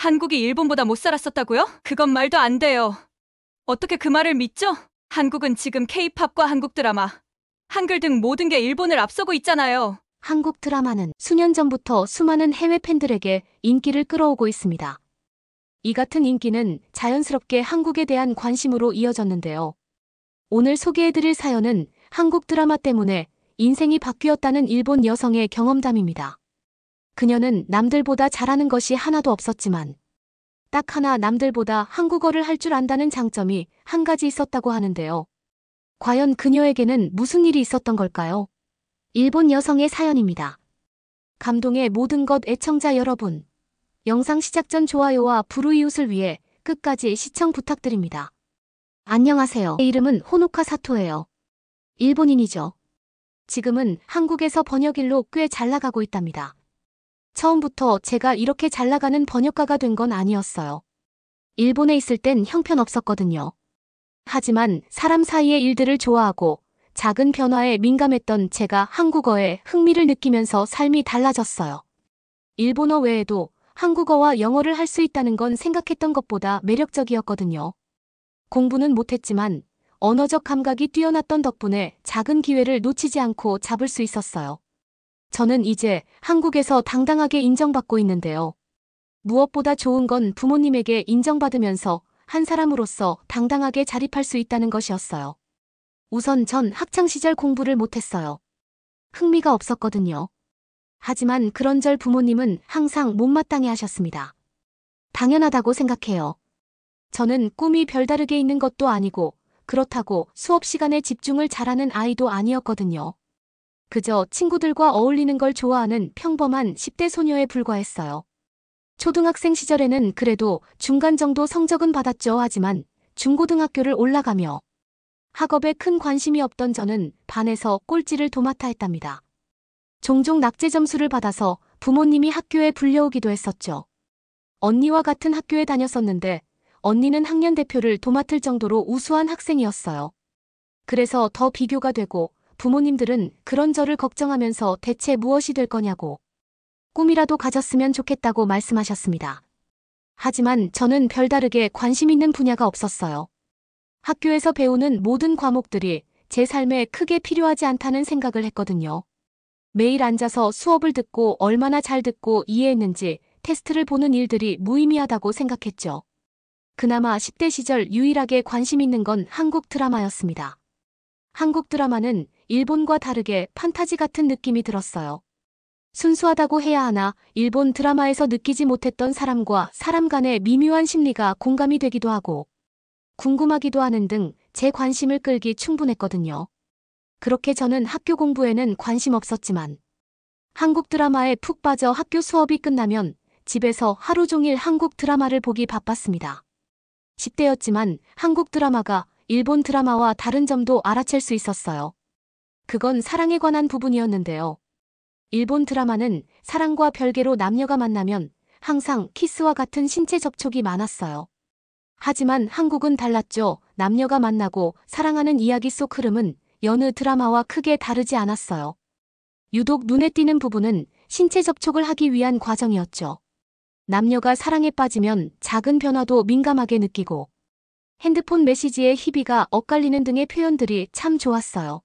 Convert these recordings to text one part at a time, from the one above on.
한국이 일본보다 못 살았었다고요? 그건 말도 안 돼요. 어떻게 그 말을 믿죠? 한국은 지금 K-팝과 한국 드라마, 한글 등 모든 게 일본을 앞서고 있잖아요. 한국 드라마는 수년 전부터 수많은 해외 팬들에게 인기를 끌어오고 있습니다. 이 같은 인기는 자연스럽게 한국에 대한 관심으로 이어졌는데요. 오늘 소개해드릴 사연은 한국 드라마 때문에 인생이 바뀌었다는 일본 여성의 경험담입니다. 그녀는 남들보다 잘하는 것이 하나도 없었지만 딱 하나 남들보다 한국어를 할 줄 안다는 장점이 한 가지 있었다고 하는데요. 과연 그녀에게는 무슨 일이 있었던 걸까요? 일본 여성의 사연입니다. 감동의 모든 것 애청자 여러분. 영상 시작 전 좋아요와 불우이웃을 위해 끝까지 시청 부탁드립니다. 안녕하세요. 제 이름은 호노카 사토예요. 일본인이죠. 지금은 한국에서 번역일로 꽤 잘 나가고 있답니다. 처음부터 제가 이렇게 잘 나가는 번역가가 된 건 아니었어요. 일본에 있을 땐 형편없었거든요. 하지만 사람 사이의 일들을 좋아하고 작은 변화에 민감했던 제가 한국어에 흥미를 느끼면서 삶이 달라졌어요. 일본어 외에도 한국어와 영어를 할 수 있다는 건 생각했던 것보다 매력적이었거든요. 공부는 못했지만 언어적 감각이 뛰어났던 덕분에 작은 기회를 놓치지 않고 잡을 수 있었어요. 저는 이제 한국에서 당당하게 인정받고 있는데요. 무엇보다 좋은 건 부모님에게 인정받으면서 한 사람으로서 당당하게 자립할 수 있다는 것이었어요. 우선 전 학창시절 공부를 못했어요. 흥미가 없었거든요. 하지만 그런절 부모님은 항상 못마땅해 하셨습니다. 당연하다고 생각해요. 저는 꿈이 별다르게 있는 것도 아니고 그렇다고 수업 시간에 집중을 잘하는 아이도 아니었거든요. 그저 친구들과 어울리는 걸 좋아하는 평범한 10대 소녀에 불과했어요. 초등학생 시절에는 그래도 중간 정도 성적은 받았죠. 하지만 중고등학교를 올라가며 학업에 큰 관심이 없던 저는 반에서 꼴찌를 도맡아 했답니다. 종종 낙제 점수를 받아서 부모님이 학교에 불려오기도 했었죠. 언니와 같은 학교에 다녔었는데 언니는 학년 대표를 도맡을 정도로 우수한 학생이었어요. 그래서 더 비교가 되고 부모님들은 그런 저를 걱정하면서 대체 무엇이 될 거냐고 꿈이라도 가졌으면 좋겠다고 말씀하셨습니다. 하지만 저는 별다르게 관심 있는 분야가 없었어요. 학교에서 배우는 모든 과목들이 제 삶에 크게 필요하지 않다는 생각을 했거든요. 매일 앉아서 수업을 듣고 얼마나 잘 듣고 이해했는지 테스트를 보는 일들이 무의미하다고 생각했죠. 그나마 10대 시절 유일하게 관심 있는 건 한국 드라마였습니다. 한국 드라마는 일본과 다르게 판타지 같은 느낌이 들었어요. 순수하다고 해야 하나 일본 드라마에서 느끼지 못했던 사람과 사람 간의 미묘한 심리가 공감이 되기도 하고 궁금하기도 하는 등 제 관심을 끌기 충분했거든요. 그렇게 저는 학교 공부에는 관심 없었지만 한국 드라마에 푹 빠져 학교 수업이 끝나면 집에서 하루 종일 한국 드라마를 보기 바빴습니다. 10대였지만 한국 드라마가 일본 드라마와 다른 점도 알아챌 수 있었어요. 그건 사랑에 관한 부분이었는데요. 일본 드라마는 사랑과 별개로 남녀가 만나면 항상 키스와 같은 신체 접촉이 많았어요. 하지만 한국은 달랐죠. 남녀가 만나고 사랑하는 이야기 속 흐름은 여느 드라마와 크게 다르지 않았어요. 유독 눈에 띄는 부분은 신체 접촉을 하기 위한 과정이었죠. 남녀가 사랑에 빠지면 작은 변화도 민감하게 느끼고 핸드폰 메시지에 희비가 엇갈리는 등의 표현들이 참 좋았어요.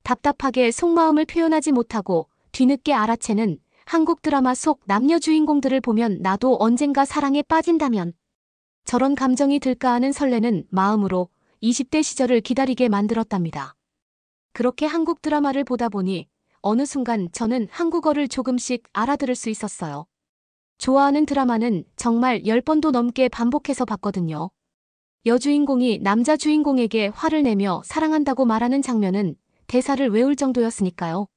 답답하게 속마음을 표현하지 못하고 뒤늦게 알아채는 한국 드라마 속 남녀 주인공들을 보면 나도 언젠가 사랑에 빠진다면 저런 감정이 들까 하는 설레는 마음으로 20대 시절을 기다리게 만들었답니다. 그렇게 한국 드라마를 보다 보니 어느 순간 저는 한국어를 조금씩 알아들을 수 있었어요. 좋아하는 드라마는 정말 10번도 넘게 반복해서 봤거든요. 여주인공이 남자 주인공에게 화를 내며 사랑한다고 말하는 장면은 대사를 외울 정도였으니까요.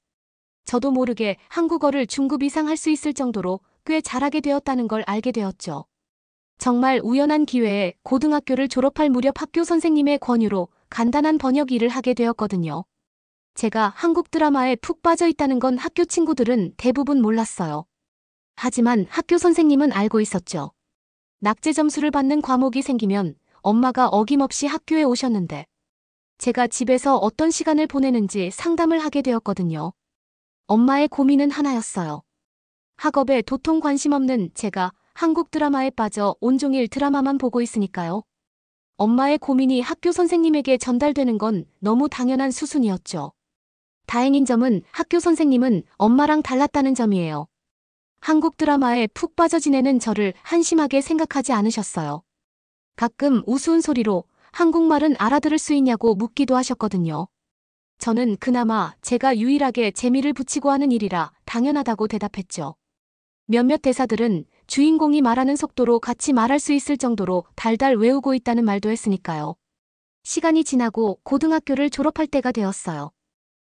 저도 모르게 한국어를 중급 이상 할 수 있을 정도로 꽤 잘하게 되었다는 걸 알게 되었죠. 정말 우연한 기회에 고등학교를 졸업할 무렵 학교 선생님의 권유로 간단한 번역 일을 하게 되었거든요. 제가 한국 드라마에 푹 빠져 있다는 건 학교 친구들은 대부분 몰랐어요. 하지만 학교 선생님은 알고 있었죠. 낙제 점수를 받는 과목이 생기면 엄마가 어김없이 학교에 오셨는데 제가 집에서 어떤 시간을 보내는지 상담을 하게 되었거든요. 엄마의 고민은 하나였어요. 학업에 도통 관심 없는 제가 한국 드라마에 빠져 온종일 드라마만 보고 있으니까요. 엄마의 고민이 학교 선생님에게 전달되는 건 너무 당연한 수순이었죠. 다행인 점은 학교 선생님은 엄마랑 달랐다는 점이에요. 한국 드라마에 푹 빠져 지내는 저를 한심하게 생각하지 않으셨어요. 가끔 우스운 소리로 한국말은 알아들을 수 있냐고 묻기도 하셨거든요. 저는 그나마 제가 유일하게 재미를 붙이고 하는 일이라 당연하다고 대답했죠. 몇몇 대사들은 주인공이 말하는 속도로 같이 말할 수 있을 정도로 달달 외우고 있다는 말도 했으니까요. 시간이 지나고 고등학교를 졸업할 때가 되었어요.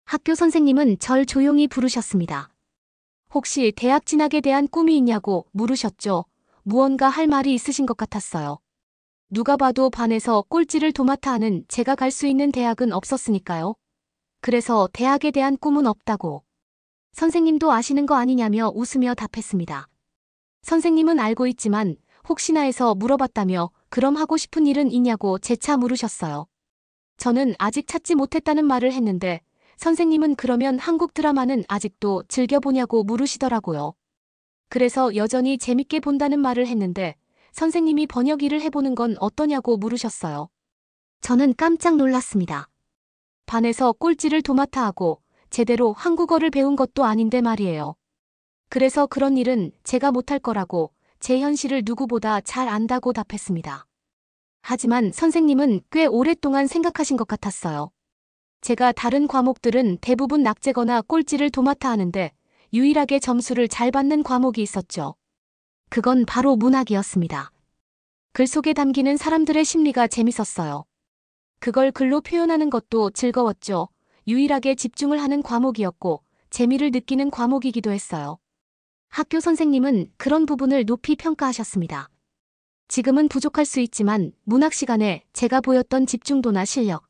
학교 선생님은 절 조용히 부르셨습니다. 혹시 대학 진학에 대한 꿈이 있냐고 물으셨죠. 무언가 할 말이 있으신 것 같았어요. 누가 봐도 반에서 꼴찌를 도맡아 하는 제가 갈 수 있는 대학은 없었으니까요. 그래서 대학에 대한 꿈은 없다고. 선생님도 아시는 거 아니냐며 웃으며 답했습니다. 선생님은 알고 있지만 혹시나 해서 물어봤다며 그럼 하고 싶은 일은 있냐고 재차 물으셨어요. 저는 아직 찾지 못했다는 말을 했는데 선생님은 그러면 한국 드라마는 아직도 즐겨보냐고 물으시더라고요. 그래서 여전히 재밌게 본다는 말을 했는데 선생님이 번역 일을 해보는 건 어떠냐고 물으셨어요. 저는 깜짝 놀랐습니다. 반에서 꼴찌를 도맡아 하고 제대로 한국어를 배운 것도 아닌데 말이에요. 그래서 그런 일은 제가 못할 거라고 제 현실을 누구보다 잘 안다고 답했습니다. 하지만 선생님은 꽤 오랫동안 생각하신 것 같았어요. 제가 다른 과목들은 대부분 낙제거나 꼴찌를 도맡아 하는데 유일하게 점수를 잘 받는 과목이 있었죠. 그건 바로 문학이었습니다. 글 속에 담기는 사람들의 심리가 재밌었어요. 그걸 글로 표현하는 것도 즐거웠죠. 유일하게 집중을 하는 과목이었고 재미를 느끼는 과목이기도 했어요. 학교 선생님은 그런 부분을 높이 평가하셨습니다. 지금은 부족할 수 있지만 문학 시간에 제가 보였던 집중도나 실력,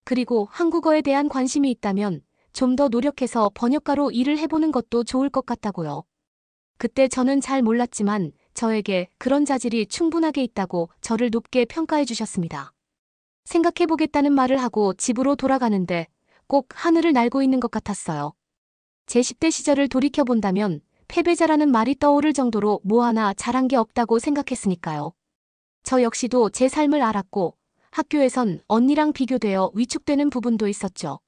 그리고 한국어에 대한 관심이 있다면 좀 더 노력해서 번역가로 일을 해보는 것도 좋을 것 같다고요. 그때 저는 잘 몰랐지만 저에게 그런 자질이 충분하게 있다고 저를 높게 평가해 주셨습니다. 생각해보겠다는 말을 하고 집으로 돌아가는데 꼭 하늘을 날고 있는 것 같았어요. 제 10대 시절을 돌이켜본다면 패배자라는 말이 떠오를 정도로 뭐 하나 잘한 게 없다고 생각했으니까요. 저 역시도 제 삶을 알았고 학교에선 언니랑 비교되어 위축되는 부분도 있었죠.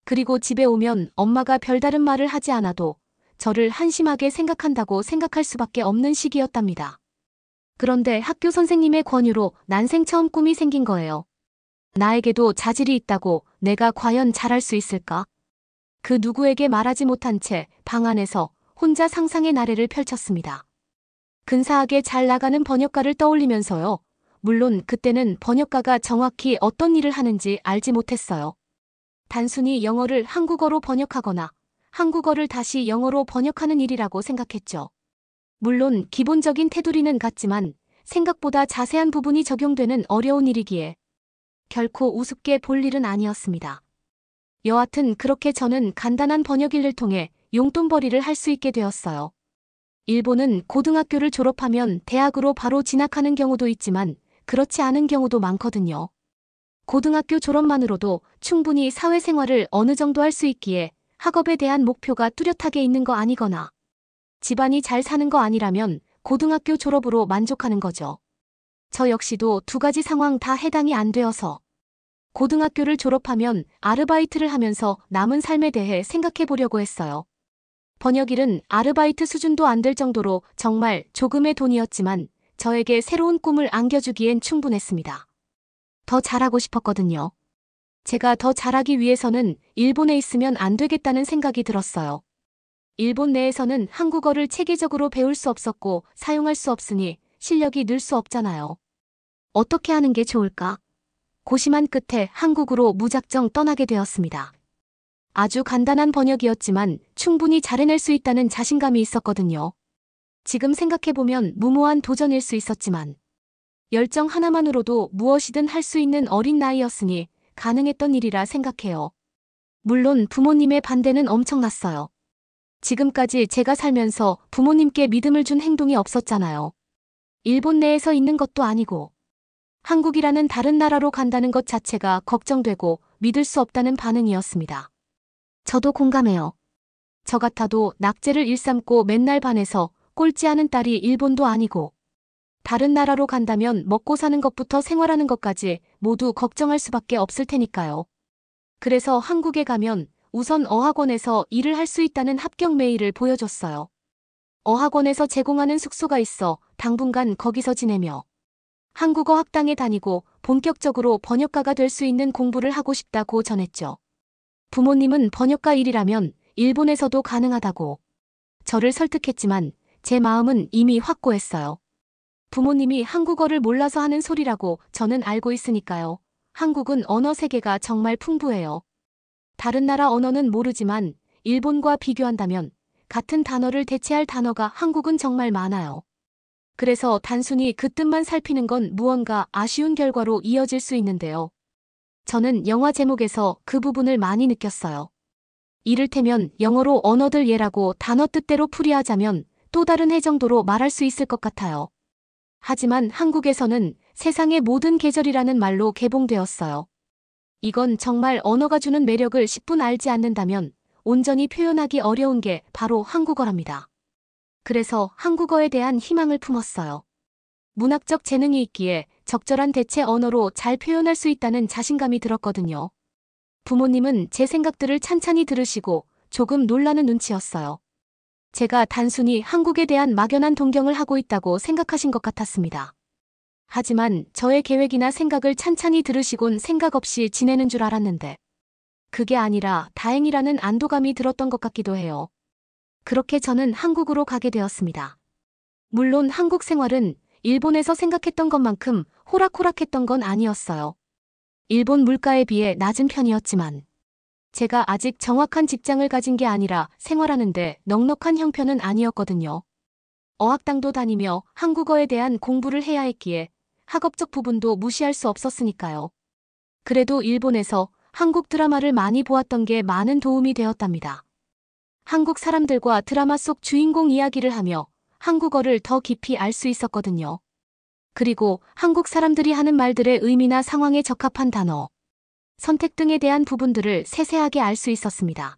그리고 집에 오면 엄마가 별다른 말을 하지 않아도 저를 한심하게 생각한다고 생각할 수밖에 없는 시기였답니다. 그런데 학교 선생님의 권유로 난생 처음 꿈이 생긴 거예요. 나에게도 자질이 있다고 내가 과연 잘할 수 있을까? 그 누구에게 말하지 못한 채 방 안에서 혼자 상상의 나래를 펼쳤습니다. 근사하게 잘 나가는 번역가를 떠올리면서요. 물론 그때는 번역가가 정확히 어떤 일을 하는지 알지 못했어요. 단순히 영어를 한국어로 번역하거나 한국어를 다시 영어로 번역하는 일이라고 생각했죠. 물론 기본적인 테두리는 같지만 생각보다 자세한 부분이 적용되는 어려운 일이기에 결코 우습게 볼 일은 아니었습니다. 여하튼 그렇게 저는 간단한 번역 일을 통해 용돈벌이를 할 수 있게 되었어요. 일본은 고등학교를 졸업하면 대학으로 바로 진학하는 경우도 있지만 그렇지 않은 경우도 많거든요. 고등학교 졸업만으로도 충분히 사회생활을 어느 정도 할 수 있기에 학업에 대한 목표가 뚜렷하게 있는 거 아니거나 집안이 잘 사는 거 아니라면 고등학교 졸업으로 만족하는 거죠. 저 역시도 두 가지 상황 다 해당이 안 되어서 고등학교를 졸업하면 아르바이트를 하면서 남은 삶에 대해 생각해 보려고 했어요. 번역일은 아르바이트 수준도 안 될 정도로 정말 조금의 돈이었지만 저에게 새로운 꿈을 안겨주기엔 충분했습니다. 더 잘하고 싶었거든요. 제가 더 잘하기 위해서는 일본에 있으면 안 되겠다는 생각이 들었어요. 일본 내에서는 한국어를 체계적으로 배울 수 없었고 사용할 수 없으니 실력이 늘 수 없잖아요. 어떻게 하는 게 좋을까? 고심한 끝에 한국으로 무작정 떠나게 되었습니다. 아주 간단한 번역이었지만 충분히 잘해낼 수 있다는 자신감이 있었거든요. 지금 생각해보면 무모한 도전일 수 있었지만 열정 하나만으로도 무엇이든 할 수 있는 어린 나이였으니 가능했던 일이라 생각해요. 물론 부모님의 반대는 엄청났어요. 지금까지 제가 살면서 부모님께 믿음을 준 행동이 없었잖아요. 일본 내에서 있는 것도 아니고 한국이라는 다른 나라로 간다는 것 자체가 걱정되고 믿을 수 없다는 반응이었습니다. 저도 공감해요. 저 같아도 낙제를 일삼고 맨날 반에서 꼴찌 하는 딸이 일본도 아니고 다른 나라로 간다면 먹고 사는 것부터 생활하는 것까지 모두 걱정할 수밖에 없을 테니까요. 그래서 한국에 가면 우선 어학원에서 일을 할 수 있다는 합격 메일을 보여줬어요. 어학원에서 제공하는 숙소가 있어 당분간 거기서 지내며 한국어 학당에 다니고 본격적으로 번역가가 될 수 있는 공부를 하고 싶다고 전했죠. 부모님은 번역가 일이라면 일본에서도 가능하다고 저를 설득했지만 제 마음은 이미 확고했어요. 부모님이 한국어를 몰라서 하는 소리라고 저는 알고 있으니까요. 한국은 언어 세계가 정말 풍부해요. 다른 나라 언어는 모르지만 일본과 비교한다면 같은 단어를 대체할 단어가 한국은 정말 많아요. 그래서 단순히 그 뜻만 살피는 건 무언가 아쉬운 결과로 이어질 수 있는데요. 저는 영화 제목에서 그 부분을 많이 느꼈어요. 이를테면 영어로 언어들 예라고 단어 뜻대로 풀이하자면 또 다른 해정도로 말할 수 있을 것 같아요. 하지만 한국에서는 세상의 모든 계절이라는 말로 개봉되었어요. 이건 정말 언어가 주는 매력을 10분 알지 않는다면 온전히 표현하기 어려운 게 바로 한국어랍니다. 그래서 한국어에 대한 희망을 품었어요. 문학적 재능이 있기에 적절한 대체 언어로 잘 표현할 수 있다는 자신감이 들었거든요. 부모님은 제 생각들을 찬찬히 들으시고 조금 놀라는 눈치였어요. 제가 단순히 한국에 대한 막연한 동경을 하고 있다고 생각하신 것 같았습니다. 하지만 저의 계획이나 생각을 찬찬히 들으시곤 생각 없이 지내는 줄 알았는데 그게 아니라 다행이라는 안도감이 들었던 것 같기도 해요. 그렇게 저는 한국으로 가게 되었습니다. 물론 한국 생활은 일본에서 생각했던 것만큼 호락호락했던 건 아니었어요. 일본 물가에 비해 낮은 편이었지만 제가 아직 정확한 직장을 가진 게 아니라 생활하는데 넉넉한 형편은 아니었거든요. 어학당도 다니며 한국어에 대한 공부를 해야 했기에 학업적 부분도 무시할 수 없었으니까요. 그래도 일본에서 한국 드라마를 많이 보았던 게 많은 도움이 되었답니다. 한국 사람들과 드라마 속 주인공 이야기를 하며 한국어를 더 깊이 알 수 있었거든요. 그리고 한국 사람들이 하는 말들의 의미나 상황에 적합한 단어, 선택 등에 대한 부분들을 세세하게 알 수 있었습니다.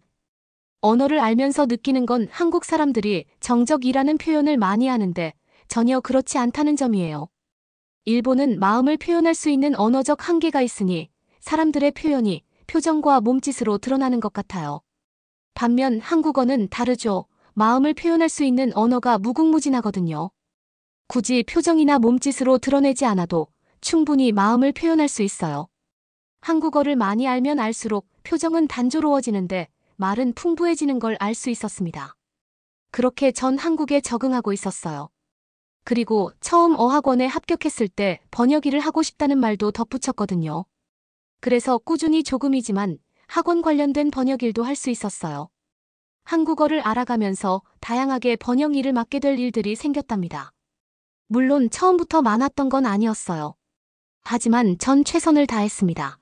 언어를 알면서 느끼는 건 한국 사람들이 정적이라는 표현을 많이 하는데 전혀 그렇지 않다는 점이에요. 일본은 마음을 표현할 수 있는 언어적 한계가 있으니 사람들의 표현이 표정과 몸짓으로 드러나는 것 같아요. 반면 한국어는 다르죠. 마음을 표현할 수 있는 언어가 무궁무진하거든요. 굳이 표정이나 몸짓으로 드러내지 않아도 충분히 마음을 표현할 수 있어요. 한국어를 많이 알면 알수록 표정은 단조로워지는데 말은 풍부해지는 걸 알 수 있었습니다. 그렇게 전 한국에 적응하고 있었어요. 그리고 처음 어학원에 합격했을 때 번역 일을 하고 싶다는 말도 덧붙였거든요. 그래서 꾸준히 조금이지만 학원 관련된 번역 일도 할 수 있었어요. 한국어를 알아가면서 다양하게 번역 일을 맡게 될 일들이 생겼답니다. 물론 처음부터 많았던 건 아니었어요. 하지만 전 최선을 다했습니다.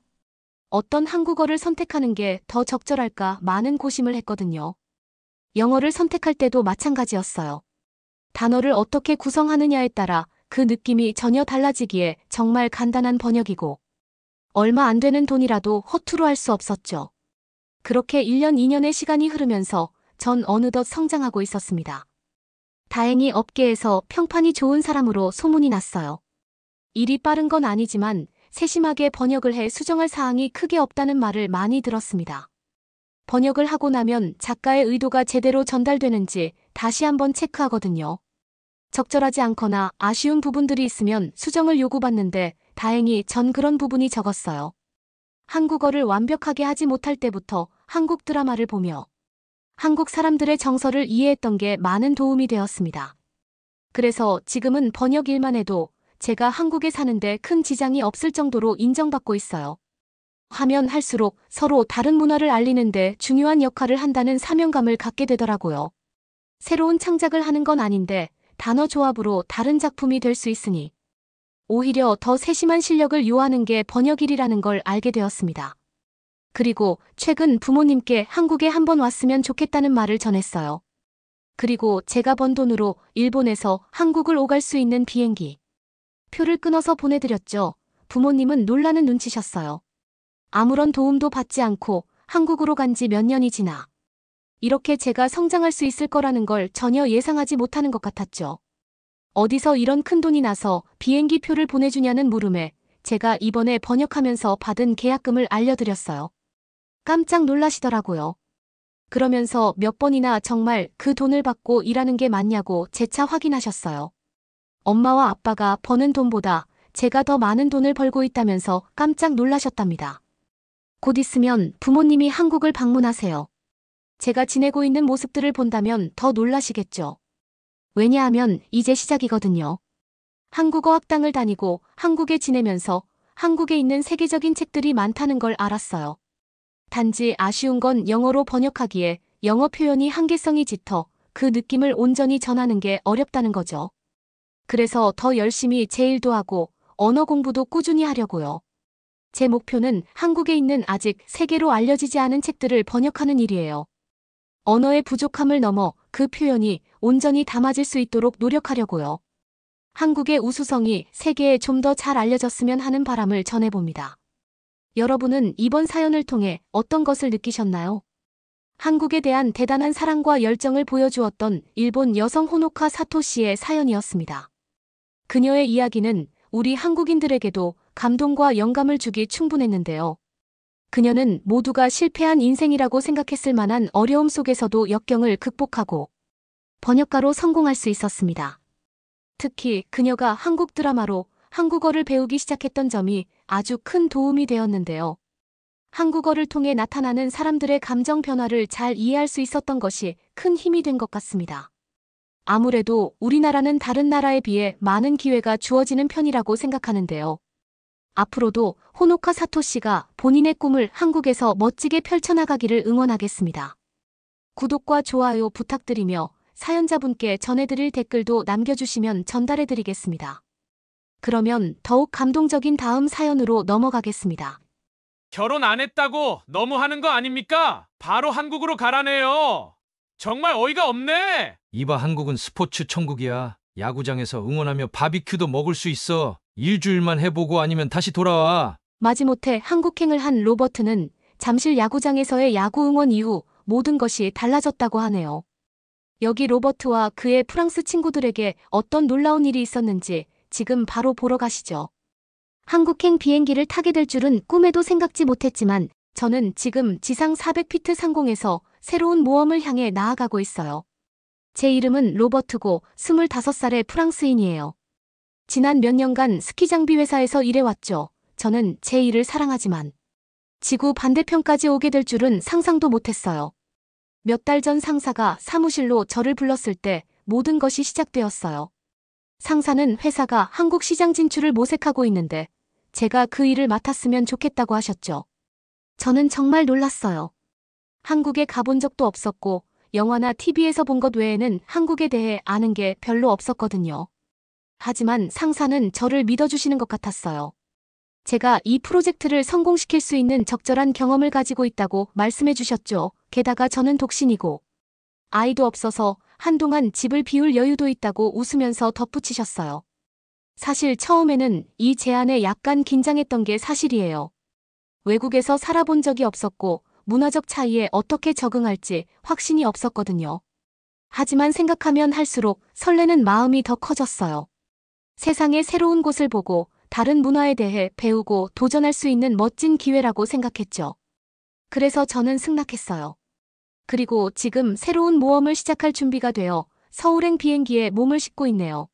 어떤 한국어를 선택하는 게 더 적절할까 많은 고심을 했거든요. 영어를 선택할 때도 마찬가지였어요. 단어를 어떻게 구성하느냐에 따라 그 느낌이 전혀 달라지기에 정말 간단한 번역이고 얼마 안 되는 돈이라도 허투루 할 수 없었죠. 그렇게 1년 2년의 시간이 흐르면서 전 어느덧 성장하고 있었습니다. 다행히 업계에서 평판이 좋은 사람으로 소문이 났어요. 일이 빠른 건 아니지만 세심하게 번역을 해 수정할 사항이 크게 없다는 말을 많이 들었습니다. 번역을 하고 나면 작가의 의도가 제대로 전달되는지 다시 한번 체크하거든요. 적절하지 않거나 아쉬운 부분들이 있으면 수정을 요구받는데 다행히 전 그런 부분이 적었어요. 한국어를 완벽하게 하지 못할 때부터 한국 드라마를 보며 한국 사람들의 정서를 이해했던 게 많은 도움이 되었습니다. 그래서 지금은 번역 일만 해도 제가 한국에 사는데 큰 지장이 없을 정도로 인정받고 있어요. 하면 할수록 서로 다른 문화를 알리는데 중요한 역할을 한다는 사명감을 갖게 되더라고요. 새로운 창작을 하는 건 아닌데 단어 조합으로 다른 작품이 될 수 있으니 오히려 더 세심한 실력을 요하는 게 번역일이라는 걸 알게 되었습니다. 그리고 최근 부모님께 한국에 한번 왔으면 좋겠다는 말을 전했어요. 그리고 제가 번 돈으로 일본에서 한국을 오갈 수 있는 비행기 표를 끊어서 보내드렸죠. 부모님은 놀라는 눈치셨어요. 아무런 도움도 받지 않고 한국으로 간 지 몇 년이 지나 이렇게 제가 성장할 수 있을 거라는 걸 전혀 예상하지 못하는 것 같았죠. 어디서 이런 큰돈이 나서 비행기 표를 보내주냐는 물음에 제가 이번에 번역하면서 받은 계약금을 알려드렸어요. 깜짝 놀라시더라고요. 그러면서 몇 번이나 정말 그 돈을 받고 일하는 게 맞냐고 재차 확인하셨어요. 엄마와 아빠가 버는 돈보다 제가 더 많은 돈을 벌고 있다면서 깜짝 놀라셨답니다. 곧 있으면 부모님이 한국을 방문하세요. 제가 지내고 있는 모습들을 본다면 더 놀라시겠죠. 왜냐하면 이제 시작이거든요. 한국어 학당을 다니고 한국에 지내면서 한국에 있는 세계적인 책들이 많다는 걸 알았어요. 단지 아쉬운 건 영어로 번역하기에 영어 표현이 한계성이 짙어 그 느낌을 온전히 전하는 게 어렵다는 거죠. 그래서 더 열심히 제 일도 하고 언어 공부도 꾸준히 하려고요. 제 목표는 한국에 있는 아직 세계로 알려지지 않은 책들을 번역하는 일이에요. 언어의 부족함을 넘어 그 표현이 온전히 담아질 수 있도록 노력하려고요. 한국의 우수성이 세계에 좀 더 잘 알려졌으면 하는 바람을 전해봅니다. 여러분은 이번 사연을 통해 어떤 것을 느끼셨나요? 한국에 대한 대단한 사랑과 열정을 보여주었던 일본 여성 호노카 사토시의 사연이었습니다. 그녀의 이야기는 우리 한국인들에게도 감동과 영감을 주기 충분했는데요. 그녀는 모두가 실패한 인생이라고 생각했을 만한 어려움 속에서도 역경을 극복하고 번역가로 성공할 수 있었습니다. 특히 그녀가 한국 드라마로 한국어를 배우기 시작했던 점이 아주 큰 도움이 되었는데요. 한국어를 통해 나타나는 사람들의 감정 변화를 잘 이해할 수 있었던 것이 큰 힘이 된 것 같습니다. 아무래도 우리나라는 다른 나라에 비해 많은 기회가 주어지는 편이라고 생각하는데요. 앞으로도 호노카 사토시가 본인의 꿈을 한국에서 멋지게 펼쳐나가기를 응원하겠습니다. 구독과 좋아요 부탁드리며 사연자분께 전해드릴 댓글도 남겨주시면 전달해드리겠습니다. 그러면 더욱 감동적인 다음 사연으로 넘어가겠습니다. 결혼 안 했다고 너무 하는 거 아닙니까? 바로 한국으로 가라네요. 정말 어이가 없네. 이봐, 한국은 스포츠 천국이야. 야구장에서 응원하며 바비큐도 먹을 수 있어. 일주일만 해보고 아니면 다시 돌아와. 마지못해 한국행을 한 로버트는 잠실 야구장에서의 야구 응원 이후 모든 것이 달라졌다고 하네요. 여기 로버트와 그의 프랑스 친구들에게 어떤 놀라운 일이 있었는지 지금 바로 보러 가시죠. 한국행 비행기를 타게 될 줄은 꿈에도 생각지 못했지만 저는 지금 지상 400피트 상공에서 새로운 모험을 향해 나아가고 있어요. 제 이름은 로버트고 25살의 프랑스인이에요. 지난 몇 년간 스키 장비 회사에서 일해왔죠. 저는 제 일을 사랑하지만 지구 반대편까지 오게 될 줄은 상상도 못했어요. 몇 달 전 상사가 사무실로 저를 불렀을 때 모든 것이 시작되었어요. 상사는 회사가 한국 시장 진출을 모색하고 있는데 제가 그 일을 맡았으면 좋겠다고 하셨죠. 저는 정말 놀랐어요. 한국에 가본 적도 없었고 영화나 TV에서 본 것 외에는 한국에 대해 아는 게 별로 없었거든요. 하지만 상사는 저를 믿어주시는 것 같았어요. 제가 이 프로젝트를 성공시킬 수 있는 적절한 경험을 가지고 있다고 말씀해 주셨죠. 게다가 저는 독신이고 아이도 없어서 한동안 집을 비울 여유도 있다고 웃으면서 덧붙이셨어요. 사실 처음에는 이 제안에 약간 긴장했던 게 사실이에요. 외국에서 살아본 적이 없었고 문화적 차이에 어떻게 적응할지 확신이 없었거든요. 하지만 생각하면 할수록 설레는 마음이 더 커졌어요. 세상의 새로운 곳을 보고 다른 문화에 대해 배우고 도전할 수 있는 멋진 기회라고 생각했죠. 그래서 저는 승낙했어요. 그리고 지금 새로운 모험을 시작할 준비가 되어 서울행 비행기에 몸을 싣고 있네요.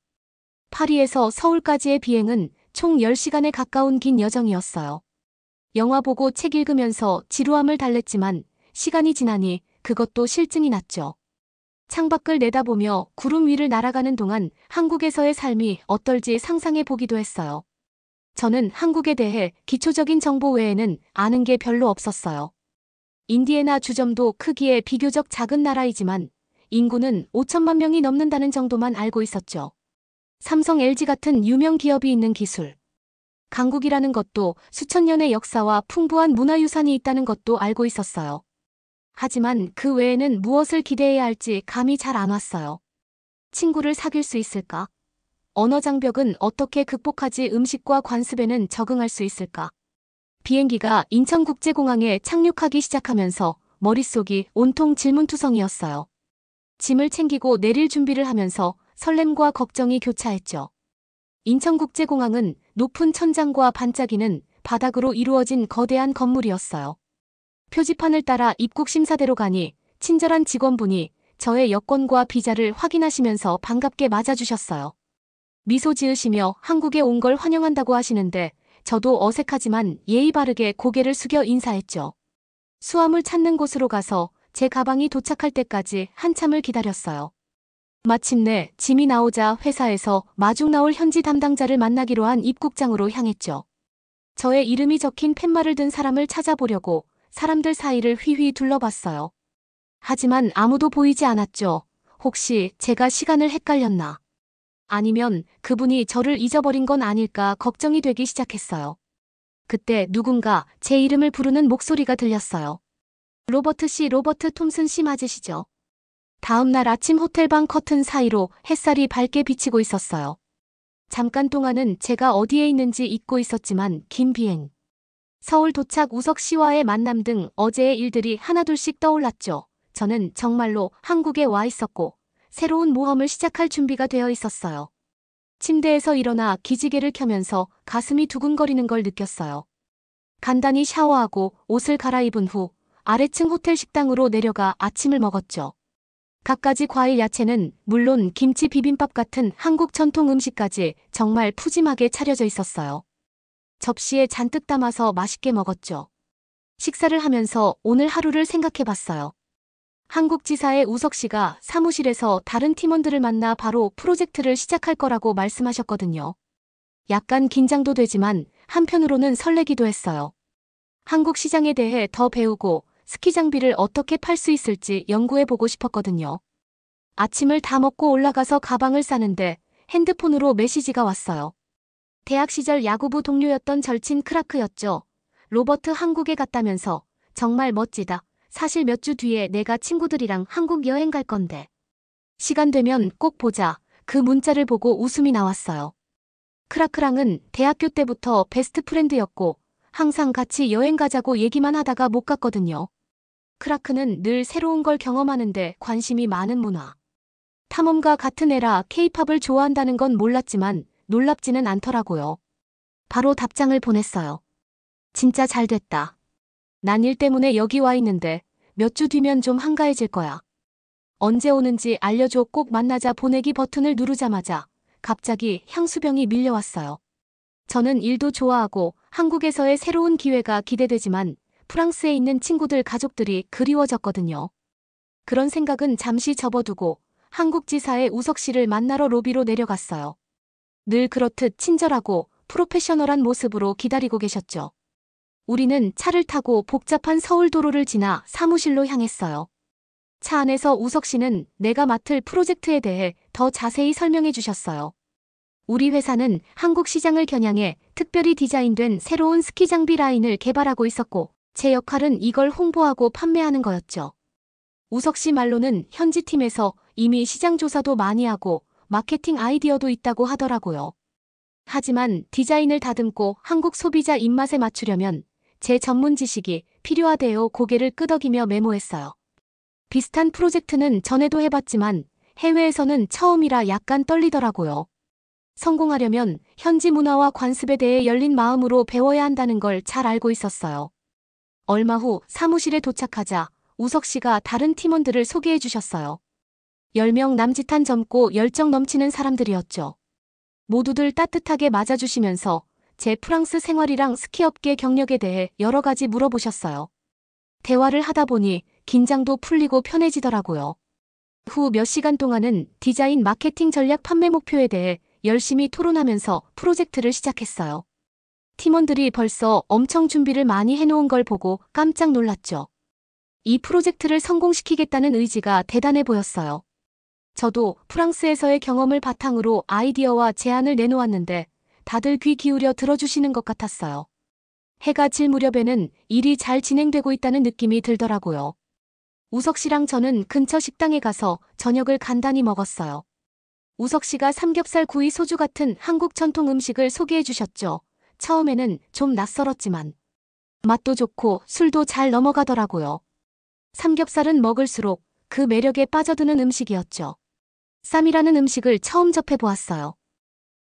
파리에서 서울까지의 비행은 총 10시간에 가까운 긴 여정이었어요. 영화 보고 책 읽으면서 지루함을 달랬지만 시간이 지나니 그것도 실증이 났죠. 창밖을 내다보며 구름 위를 날아가는 동안 한국에서의 삶이 어떨지 상상해 보기도 했어요. 저는 한국에 대해 기초적인 정보 외에는 아는 게 별로 없었어요. 인디애나 주점도 크기에 비교적 작은 나라이지만 인구는 5천만 명이 넘는다는 정도만 알고 있었죠. 삼성, LG 같은 유명 기업이 있는 기술. 강국이라는 것도 수천 년의 역사와 풍부한 문화유산이 있다는 것도 알고 있었어요. 하지만 그 외에는 무엇을 기대해야 할지 감이 잘 안 왔어요. 친구를 사귈 수 있을까? 언어 장벽은 어떻게 극복하지? 음식과 관습에는 적응할 수 있을까? 비행기가 인천국제공항에 착륙하기 시작하면서 머릿속이 온통 질문투성이었어요. 짐을 챙기고 내릴 준비를 하면서 설렘과 걱정이 교차했죠. 인천국제공항은 높은 천장과 반짝이는 바닥으로 이루어진 거대한 건물이었어요. 표지판을 따라 입국 심사대로 가니 친절한 직원분이 저의 여권과 비자를 확인하시면서 반갑게 맞아주셨어요. 미소 지으시며 한국에 온 걸 환영한다고 하시는데 저도 어색하지만 예의 바르게 고개를 숙여 인사했죠. 수화물 찾는 곳으로 가서 제 가방이 도착할 때까지 한참을 기다렸어요. 마침내 짐이 나오자 회사에서 마중 나올 현지 담당자를 만나기로 한 입국장으로 향했죠. 저의 이름이 적힌 팻말을 든 사람을 찾아보려고 사람들 사이를 휘휘 둘러봤어요. 하지만 아무도 보이지 않았죠. 혹시 제가 시간을 헷갈렸나? 아니면 그분이 저를 잊어버린 건 아닐까 걱정이 되기 시작했어요. 그때 누군가 제 이름을 부르는 목소리가 들렸어요. 로버트 톰슨 씨 맞으시죠? 다음 날 아침 호텔방 커튼 사이로 햇살이 밝게 비치고 있었어요. 잠깐 동안은 제가 어디에 있는지 잊고 있었지만 긴 비행, 서울 도착 우석 씨와의 만남 등 어제의 일들이 하나둘씩 떠올랐죠. 저는 정말로 한국에 와 있었고 새로운 모험을 시작할 준비가 되어 있었어요. 침대에서 일어나 기지개를 켜면서 가슴이 두근거리는 걸 느꼈어요. 간단히 샤워하고 옷을 갈아입은 후 아래층 호텔 식당으로 내려가 아침을 먹었죠. 갖가지 과일 야채는 물론 김치 비빔밥 같은 한국 전통 음식까지 정말 푸짐하게 차려져 있었어요. 접시에 잔뜩 담아서 맛있게 먹었죠. 식사를 하면서 오늘 하루를 생각해봤어요. 한국지사의 우석 씨가 사무실에서 다른 팀원들을 만나 바로 프로젝트를 시작할 거라고 말씀하셨거든요. 약간 긴장도 되지만 한편으로는 설레기도 했어요. 한국 시장에 대해 더 배우고 스키 장비를 어떻게 팔 수 있을지 연구해보고 싶었거든요. 아침을 다 먹고 올라가서 가방을 싸는데 핸드폰으로 메시지가 왔어요. 대학 시절 야구부 동료였던 절친 크라크였죠. 로버트 한국에 갔다면서 정말 멋지다. 사실 몇 주 뒤에 내가 친구들이랑 한국 여행 갈 건데. 시간 되면 꼭 보자. 그 문자를 보고 웃음이 나왔어요. 크라크랑은 대학교 때부터 베스트 프렌드였고 항상 같이 여행 가자고 얘기만 하다가 못 갔거든요. 크라크는 늘 새로운 걸 경험하는데 관심이 많은 문화. 탐험가 같은 애라 케이팝을 좋아한다는 건 몰랐지만 놀랍지는 않더라고요. 바로 답장을 보냈어요. 진짜 잘 됐다. 난 일 때문에 여기 와 있는데 몇 주 뒤면 좀 한가해질 거야. 언제 오는지 알려줘. 꼭 만나자. 보내기 버튼을 누르자마자 갑자기 향수병이 밀려왔어요. 저는 일도 좋아하고 한국에서의 새로운 기회가 기대되지만 프랑스에 있는 친구들 가족들이 그리워졌거든요. 그런 생각은 잠시 접어두고 한국지사의 우석 씨를 만나러 로비로 내려갔어요. 늘 그렇듯 친절하고 프로페셔널한 모습으로 기다리고 계셨죠. 우리는 차를 타고 복잡한 서울도로를 지나 사무실로 향했어요. 차 안에서 우석 씨는 내가 맡을 프로젝트에 대해 더 자세히 설명해 주셨어요. 우리 회사는 한국 시장을 겨냥해 특별히 디자인된 새로운 스키 장비 라인을 개발하고 있었고 제 역할은 이걸 홍보하고 판매하는 거였죠. 우석 씨 말로는 현지 팀에서 이미 시장 조사도 많이 하고 마케팅 아이디어도 있다고 하더라고요. 하지만 디자인을 다듬고 한국 소비자 입맛에 맞추려면 제 전문 지식이 필요하대요. 고개를 끄덕이며 메모했어요. 비슷한 프로젝트는 전에도 해봤지만 해외에서는 처음이라 약간 떨리더라고요. 성공하려면 현지 문화와 관습에 대해 열린 마음으로 배워야 한다는 걸 잘 알고 있었어요. 얼마 후 사무실에 도착하자 우석 씨가 다른 팀원들을 소개해 주셨어요. 10명 남짓한 젊고 열정 넘치는 사람들이었죠. 모두들 따뜻하게 맞아주시면서 제 프랑스 생활이랑 스키업계 경력에 대해 여러 가지 물어보셨어요. 대화를 하다 보니 긴장도 풀리고 편해지더라고요. 후 몇 시간 동안은 디자인, 마케팅 전략, 판매 목표에 대해 열심히 토론하면서 프로젝트를 시작했어요. 팀원들이 벌써 엄청 준비를 많이 해놓은 걸 보고 깜짝 놀랐죠. 이 프로젝트를 성공시키겠다는 의지가 대단해 보였어요. 저도 프랑스에서의 경험을 바탕으로 아이디어와 제안을 내놓았는데 다들 귀 기울여 들어주시는 것 같았어요. 해가 질 무렵에는 일이 잘 진행되고 있다는 느낌이 들더라고요. 우석 씨랑 저는 근처 식당에 가서 저녁을 간단히 먹었어요. 우석 씨가 삼겹살, 구이, 소주 같은 한국 전통 음식을 소개해 주셨죠. 처음에는 좀 낯설었지만 맛도 좋고 술도 잘 넘어가더라고요. 삼겹살은 먹을수록 그 매력에 빠져드는 음식이었죠. 쌈이라는 음식을 처음 접해보았어요.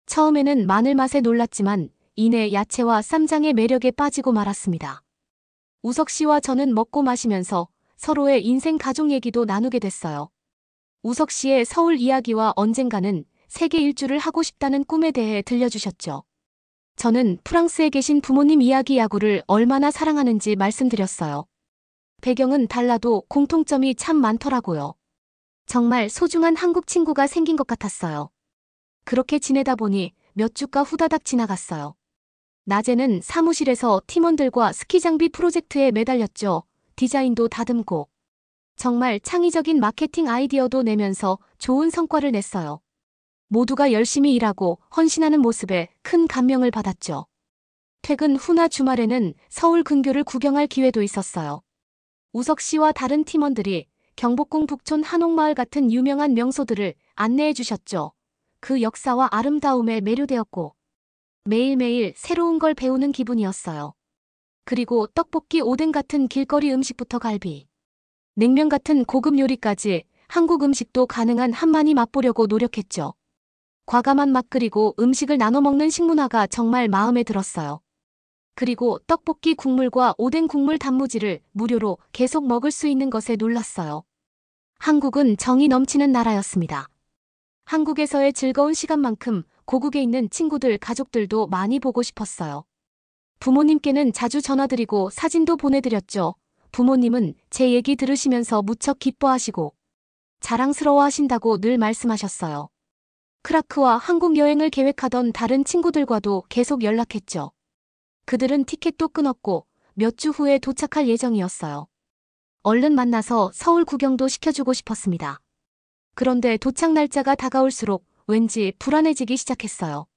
처음에는 마늘 맛에 놀랐지만 이내 야채와 쌈장의 매력에 빠지고 말았습니다. 우석 씨와 저는 먹고 마시면서 서로의 인생 가족 얘기도 나누게 됐어요. 우석 씨의 서울 이야기와 언젠가는 세계 일주를 하고 싶다는 꿈에 대해 들려주셨죠. 저는 프랑스에 계신 부모님 이야기 야구를 얼마나 사랑하는지 말씀드렸어요. 배경은 달라도 공통점이 참 많더라고요. 정말 소중한 한국 친구가 생긴 것 같았어요. 그렇게 지내다 보니 몇 주가 후다닥 지나갔어요. 낮에는 사무실에서 팀원들과 스키 장비 프로젝트에 매달렸죠. 디자인도 다듬고. 정말 창의적인 마케팅 아이디어도 내면서 좋은 성과를 냈어요. 모두가 열심히 일하고 헌신하는 모습에 큰 감명을 받았죠. 퇴근 후나 주말에는 서울 근교를 구경할 기회도 있었어요. 우석 씨와 다른 팀원들이 경복궁 북촌 한옥마을 같은 유명한 명소들을 안내해 주셨죠. 그 역사와 아름다움에 매료되었고 매일매일 새로운 걸 배우는 기분이었어요. 그리고 떡볶이, 오뎅 같은 길거리 음식부터 갈비, 냉면 같은 고급 요리까지 한국 음식도 가능한 한만히 맛보려고 노력했죠. 과감한 맛 그리고 음식을 나눠 먹는 식문화가 정말 마음에 들었어요. 그리고 떡볶이 국물과 오뎅 국물 단무지를 무료로 계속 먹을 수 있는 것에 놀랐어요. 한국은 정이 넘치는 나라였습니다. 한국에서의 즐거운 시간만큼 고국에 있는 친구들, 가족들도 많이 보고 싶었어요. 부모님께는 자주 전화드리고 사진도 보내드렸죠. 부모님은 제 얘기 들으시면서 무척 기뻐하시고 자랑스러워하신다고 늘 말씀하셨어요. 크라크와 한국 여행을 계획하던 다른 친구들과도 계속 연락했죠. 그들은 티켓도 끊었고 몇 주 후에 도착할 예정이었어요. 얼른 만나서 서울 구경도 시켜주고 싶었습니다. 그런데 도착 날짜가 다가올수록 왠지 불안해지기 시작했어요.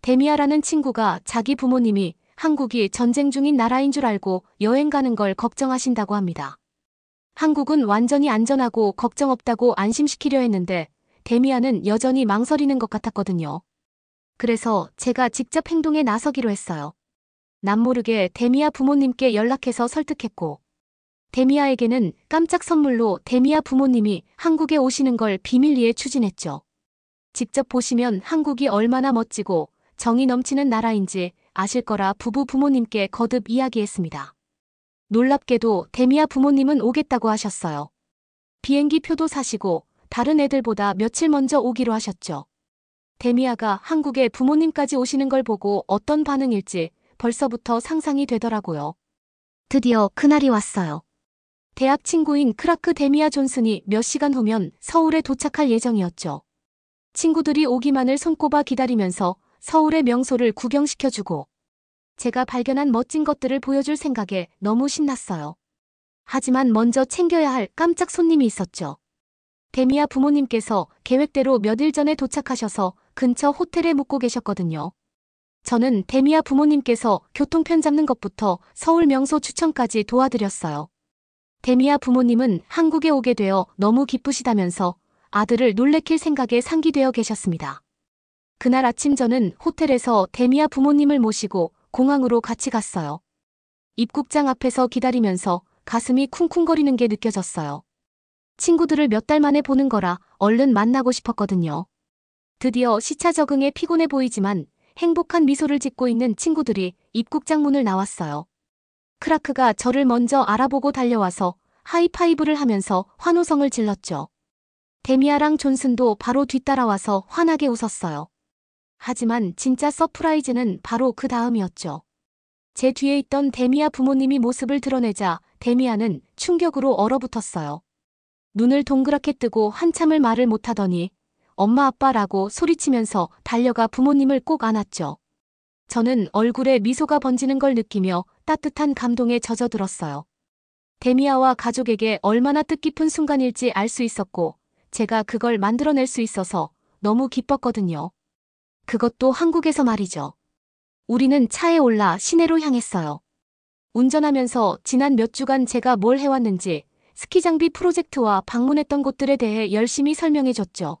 데미아라는 친구가 자기 부모님이 한국이 전쟁 중인 나라인 줄 알고 여행 가는 걸 걱정하신다고 합니다. 한국은 완전히 안전하고 걱정 없다고 안심시키려 했는데 데미아는 여전히 망설이는 것 같았거든요. 그래서 제가 직접 행동에 나서기로 했어요. 남모르게 데미아 부모님께 연락해서 설득했고 데미아에게는 깜짝 선물로 데미아 부모님이 한국에 오시는 걸 비밀리에 추진했죠. 직접 보시면 한국이 얼마나 멋지고 정이 넘치는 나라인지 아실 거라 부모님께 거듭 이야기했습니다. 놀랍게도 데미아 부모님은 오겠다고 하셨어요. 비행기 표도 사시고 다른 애들보다 며칠 먼저 오기로 하셨죠. 데미아가 한국에 부모님까지 오시는 걸 보고 어떤 반응일지 벌써부터 상상이 되더라고요. 드디어 그날이 왔어요. 대학 친구인 크라크 데미아 존슨이 몇 시간 후면 서울에 도착할 예정이었죠. 친구들이 오기만을 손꼽아 기다리면서 서울의 명소를 구경시켜주고 제가 발견한 멋진 것들을 보여줄 생각에 너무 신났어요. 하지만 먼저 챙겨야 할 깜짝 손님이 있었죠. 데미아 부모님께서 계획대로 몇 일 전에 도착하셔서 근처 호텔에 묵고 계셨거든요. 저는 데미아 부모님께서 교통편 잡는 것부터 서울 명소 추천까지 도와드렸어요. 데미아 부모님은 한국에 오게 되어 너무 기쁘시다면서 아들을 놀래킬 생각에 상기되어 계셨습니다. 그날 아침 저는 호텔에서 데미아 부모님을 모시고 공항으로 같이 갔어요. 입국장 앞에서 기다리면서 가슴이 쿵쿵거리는 게 느껴졌어요. 친구들을 몇 달 만에 보는 거라 얼른 만나고 싶었거든요. 드디어 시차 적응에 피곤해 보이지만 행복한 미소를 짓고 있는 친구들이 입국장 문을 나왔어요. 크라크가 저를 먼저 알아보고 달려와서 하이파이브를 하면서 환호성을 질렀죠. 데미아랑 존슨도 바로 뒤따라와서 환하게 웃었어요. 하지만 진짜 서프라이즈는 바로 그 다음이었죠. 제 뒤에 있던 데미아 부모님이 모습을 드러내자 데미아는 충격으로 얼어붙었어요. 눈을 동그랗게 뜨고 한참을 말을 못하더니 엄마 아빠라고 소리치면서 달려가 부모님을 꼭 안았죠. 저는 얼굴에 미소가 번지는 걸 느끼며 따뜻한 감동에 젖어들었어요. 데미아와 가족에게 얼마나 뜻깊은 순간일지 알 수 있었고 제가 그걸 만들어낼 수 있어서 너무 기뻤거든요. 그것도 한국에서 말이죠. 우리는 차에 올라 시내로 향했어요. 운전하면서 지난 몇 주간 제가 뭘 해왔는지 스키 장비 프로젝트와 방문했던 곳들에 대해 열심히 설명해줬죠.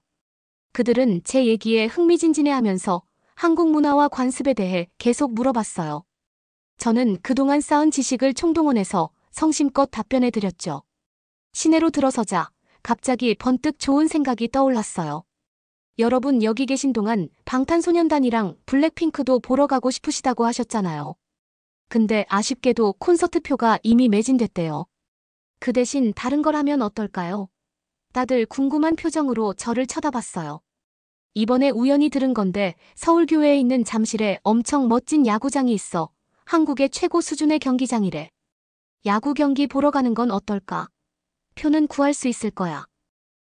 그들은 제 얘기에 흥미진진해하면서 한국 문화와 관습에 대해 계속 물어봤어요. 저는 그동안 쌓은 지식을 총동원해서 성심껏 답변해드렸죠. 시내로 들어서자 갑자기 번뜩 좋은 생각이 떠올랐어요. 여러분 여기 계신 동안 방탄소년단이랑 블랙핑크도 보러 가고 싶으시다고 하셨잖아요. 근데 아쉽게도 콘서트 표가 이미 매진됐대요. 그 대신 다른 걸 하면 어떨까요? 다들 궁금한 표정으로 저를 쳐다봤어요. 이번에 우연히 들은 건데 서울교외에 있는 잠실에 엄청 멋진 야구장이 있어. 한국의 최고 수준의 경기장이래. 야구 경기 보러 가는 건 어떨까? 표는 구할 수 있을 거야.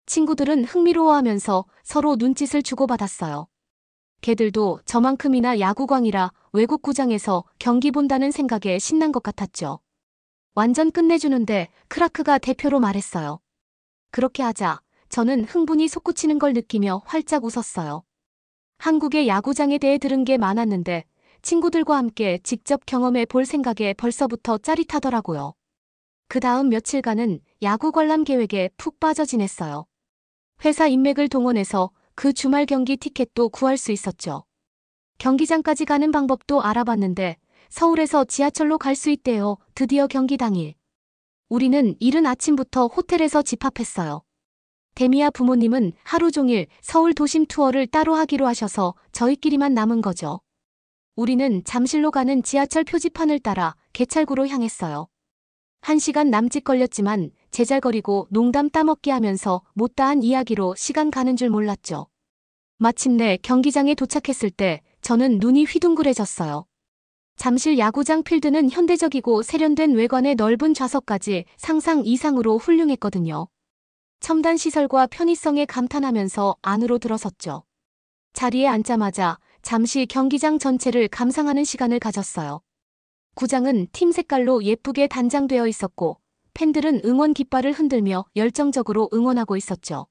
친구들은 흥미로워하면서 서로 눈짓을 주고받았어요. 걔들도 저만큼이나 야구광이라 외국 구장에서 경기 본다는 생각에 신난 것 같았죠. 완전 끝내주는데 크라크가 대표로 말했어요. 그렇게 하자 저는 흥분이 솟구치는 걸 느끼며 활짝 웃었어요. 한국의 야구장에 대해 들은 게 많았는데 친구들과 함께 직접 경험해 볼 생각에 벌써부터 짜릿하더라고요. 그 다음 며칠간은 야구 관람 계획에 푹 빠져 지냈어요. 회사 인맥을 동원해서 그 주말 경기 티켓도 구할 수 있었죠. 경기장까지 가는 방법도 알아봤는데 서울에서 지하철로 갈 수 있대요. 드디어 경기 당일. 우리는 이른 아침부터 호텔에서 집합했어요. 데미아 부모님은 하루 종일 서울 도심 투어를 따로 하기로 하셔서 저희끼리만 남은 거죠. 우리는 잠실로 가는 지하철 표지판을 따라 개찰구로 향했어요. 1시간 남짓 걸렸지만 제잘거리고 농담 따먹기 하면서 못다한 이야기로 시간 가는 줄 몰랐죠. 마침내 경기장에 도착했을 때 저는 눈이 휘둥그레졌어요. 잠실 야구장 필드는 현대적이고 세련된 외관의 넓은 좌석까지 상상 이상으로 훌륭했거든요. 첨단 시설과 편의성에 감탄하면서 안으로 들어섰죠. 자리에 앉자마자 잠시 경기장 전체를 감상하는 시간을 가졌어요. 구장은 팀 색깔로 예쁘게 단장되어 있었고 팬들은 응원 깃발을 흔들며 열정적으로 응원하고 있었죠.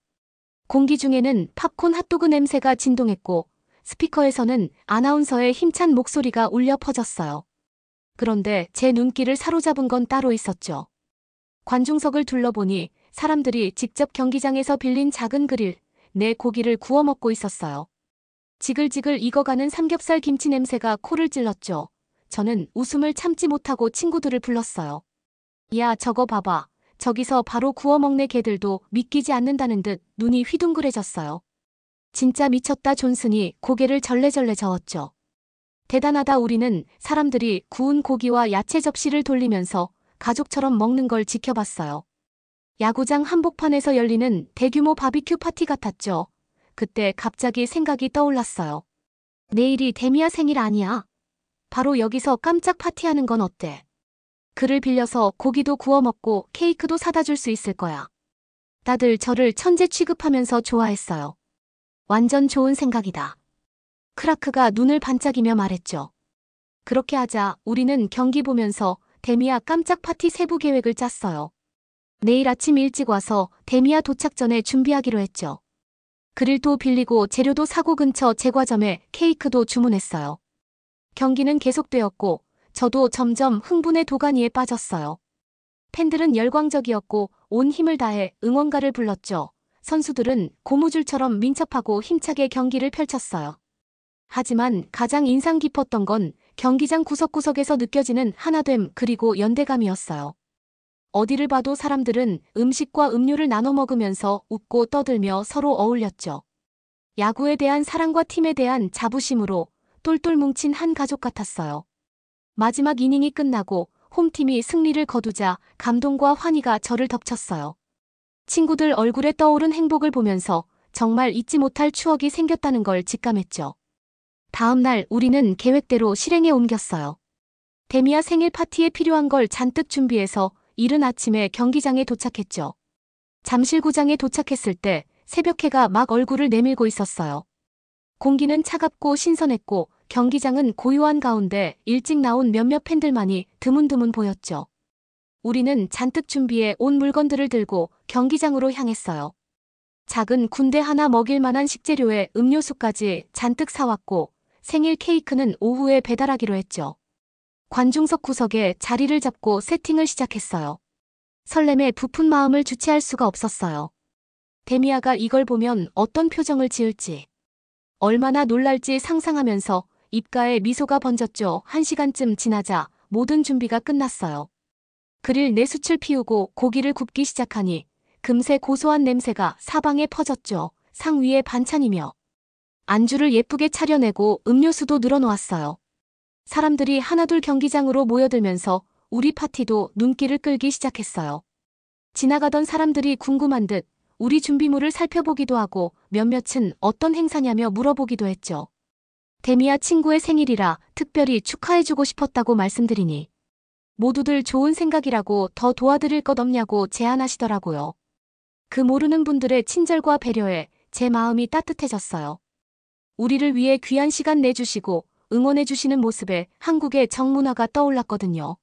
공기 중에는 팝콘 핫도그 냄새가 진동했고 스피커에서는 아나운서의 힘찬 목소리가 울려 퍼졌어요. 그런데 제 눈길을 사로잡은 건 따로 있었죠. 관중석을 둘러보니 사람들이 직접 경기장에서 빌린 작은 그릴, 내 고기를 구워 먹고 있었어요. 지글지글 익어가는 삼겹살 김치 냄새가 코를 찔렀죠. 저는 웃음을 참지 못하고 친구들을 불렀어요. 야, 저거 봐봐. 저기서 바로 구워 먹네. 걔들도 믿기지 않는다는 듯 눈이 휘둥그레졌어요. 진짜 미쳤다. 존슨이 고개를 절레절레 저었죠. 대단하다. 우리는 사람들이 구운 고기와 야채 접시를 돌리면서 가족처럼 먹는 걸 지켜봤어요. 야구장 한복판에서 열리는 대규모 바비큐 파티 같았죠. 그때 갑자기 생각이 떠올랐어요. 내일이 데미아 생일 아니야? 바로 여기서 깜짝 파티하는 건 어때? 그를 빌려서 고기도 구워 먹고 케이크도 사다 줄 수 있을 거야. 다들 저를 천재 취급하면서 좋아했어요. 완전 좋은 생각이다. 크라크가 눈을 반짝이며 말했죠. 그렇게 하자 우리는 경기 보면서 데미아 깜짝 파티 세부 계획을 짰어요. 내일 아침 일찍 와서 데미아 도착 전에 준비하기로 했죠. 그릴도 빌리고 재료도 사고 근처 제과점에 케이크도 주문했어요. 경기는 계속되었고 저도 점점 흥분의 도가니에 빠졌어요. 팬들은 열광적이었고 온 힘을 다해 응원가를 불렀죠. 선수들은 고무줄처럼 민첩하고 힘차게 경기를 펼쳤어요. 하지만 가장 인상 깊었던 건 경기장 구석구석에서 느껴지는 하나됨 그리고 연대감이었어요. 어디를 봐도 사람들은 음식과 음료를 나눠 먹으면서 웃고 떠들며 서로 어울렸죠. 야구에 대한 사랑과 팀에 대한 자부심으로 똘똘 뭉친 한 가족 같았어요. 마지막 이닝이 끝나고 홈팀이 승리를 거두자 감동과 환희가 저를 덮쳤어요. 친구들 얼굴에 떠오른 행복을 보면서 정말 잊지 못할 추억이 생겼다는 걸 직감했죠. 다음 날 우리는 계획대로 실행에 옮겼어요. 데미아 생일 파티에 필요한 걸 잔뜩 준비해서 이른 아침에 경기장에 도착했죠. 잠실구장에 도착했을 때 새벽해가 막 얼굴을 내밀고 있었어요. 공기는 차갑고 신선했고 경기장은 고요한 가운데 일찍 나온 몇몇 팬들만이 드문드문 보였죠. 우리는 잔뜩 준비해 온 물건들을 들고 경기장으로 향했어요. 작은 군대 하나 먹일 만한 식재료에 음료수까지 잔뜩 사왔고 생일 케이크는 오후에 배달하기로 했죠. 관중석 구석에 자리를 잡고 세팅을 시작했어요. 설렘에 부푼 마음을 주체할 수가 없었어요. 데미아가 이걸 보면 어떤 표정을 지을지, 얼마나 놀랄지 상상하면서 입가에 미소가 번졌죠. 1시간쯤 지나자 모든 준비가 끝났어요. 그릴 내숯을 피우고 고기를 굽기 시작하니 금세 고소한 냄새가 사방에 퍼졌죠. 상 위에 반찬이며 안주를 예쁘게 차려내고 음료수도 늘어놓았어요. 사람들이 하나둘 경기장으로 모여들면서 우리 파티도 눈길을 끌기 시작했어요. 지나가던 사람들이 궁금한 듯 우리 준비물을 살펴보기도 하고 몇몇은 어떤 행사냐며 물어보기도 했죠. 데미아 친구의 생일이라 특별히 축하해주고 싶었다고 말씀드리니 모두들 좋은 생각이라고 더 도와드릴 것 없냐고 제안하시더라고요. 그 모르는 분들의 친절과 배려에 제 마음이 따뜻해졌어요. 우리를 위해 귀한 시간 내주시고 응원해주시는 모습에 한국의 정문화가 떠올랐거든요.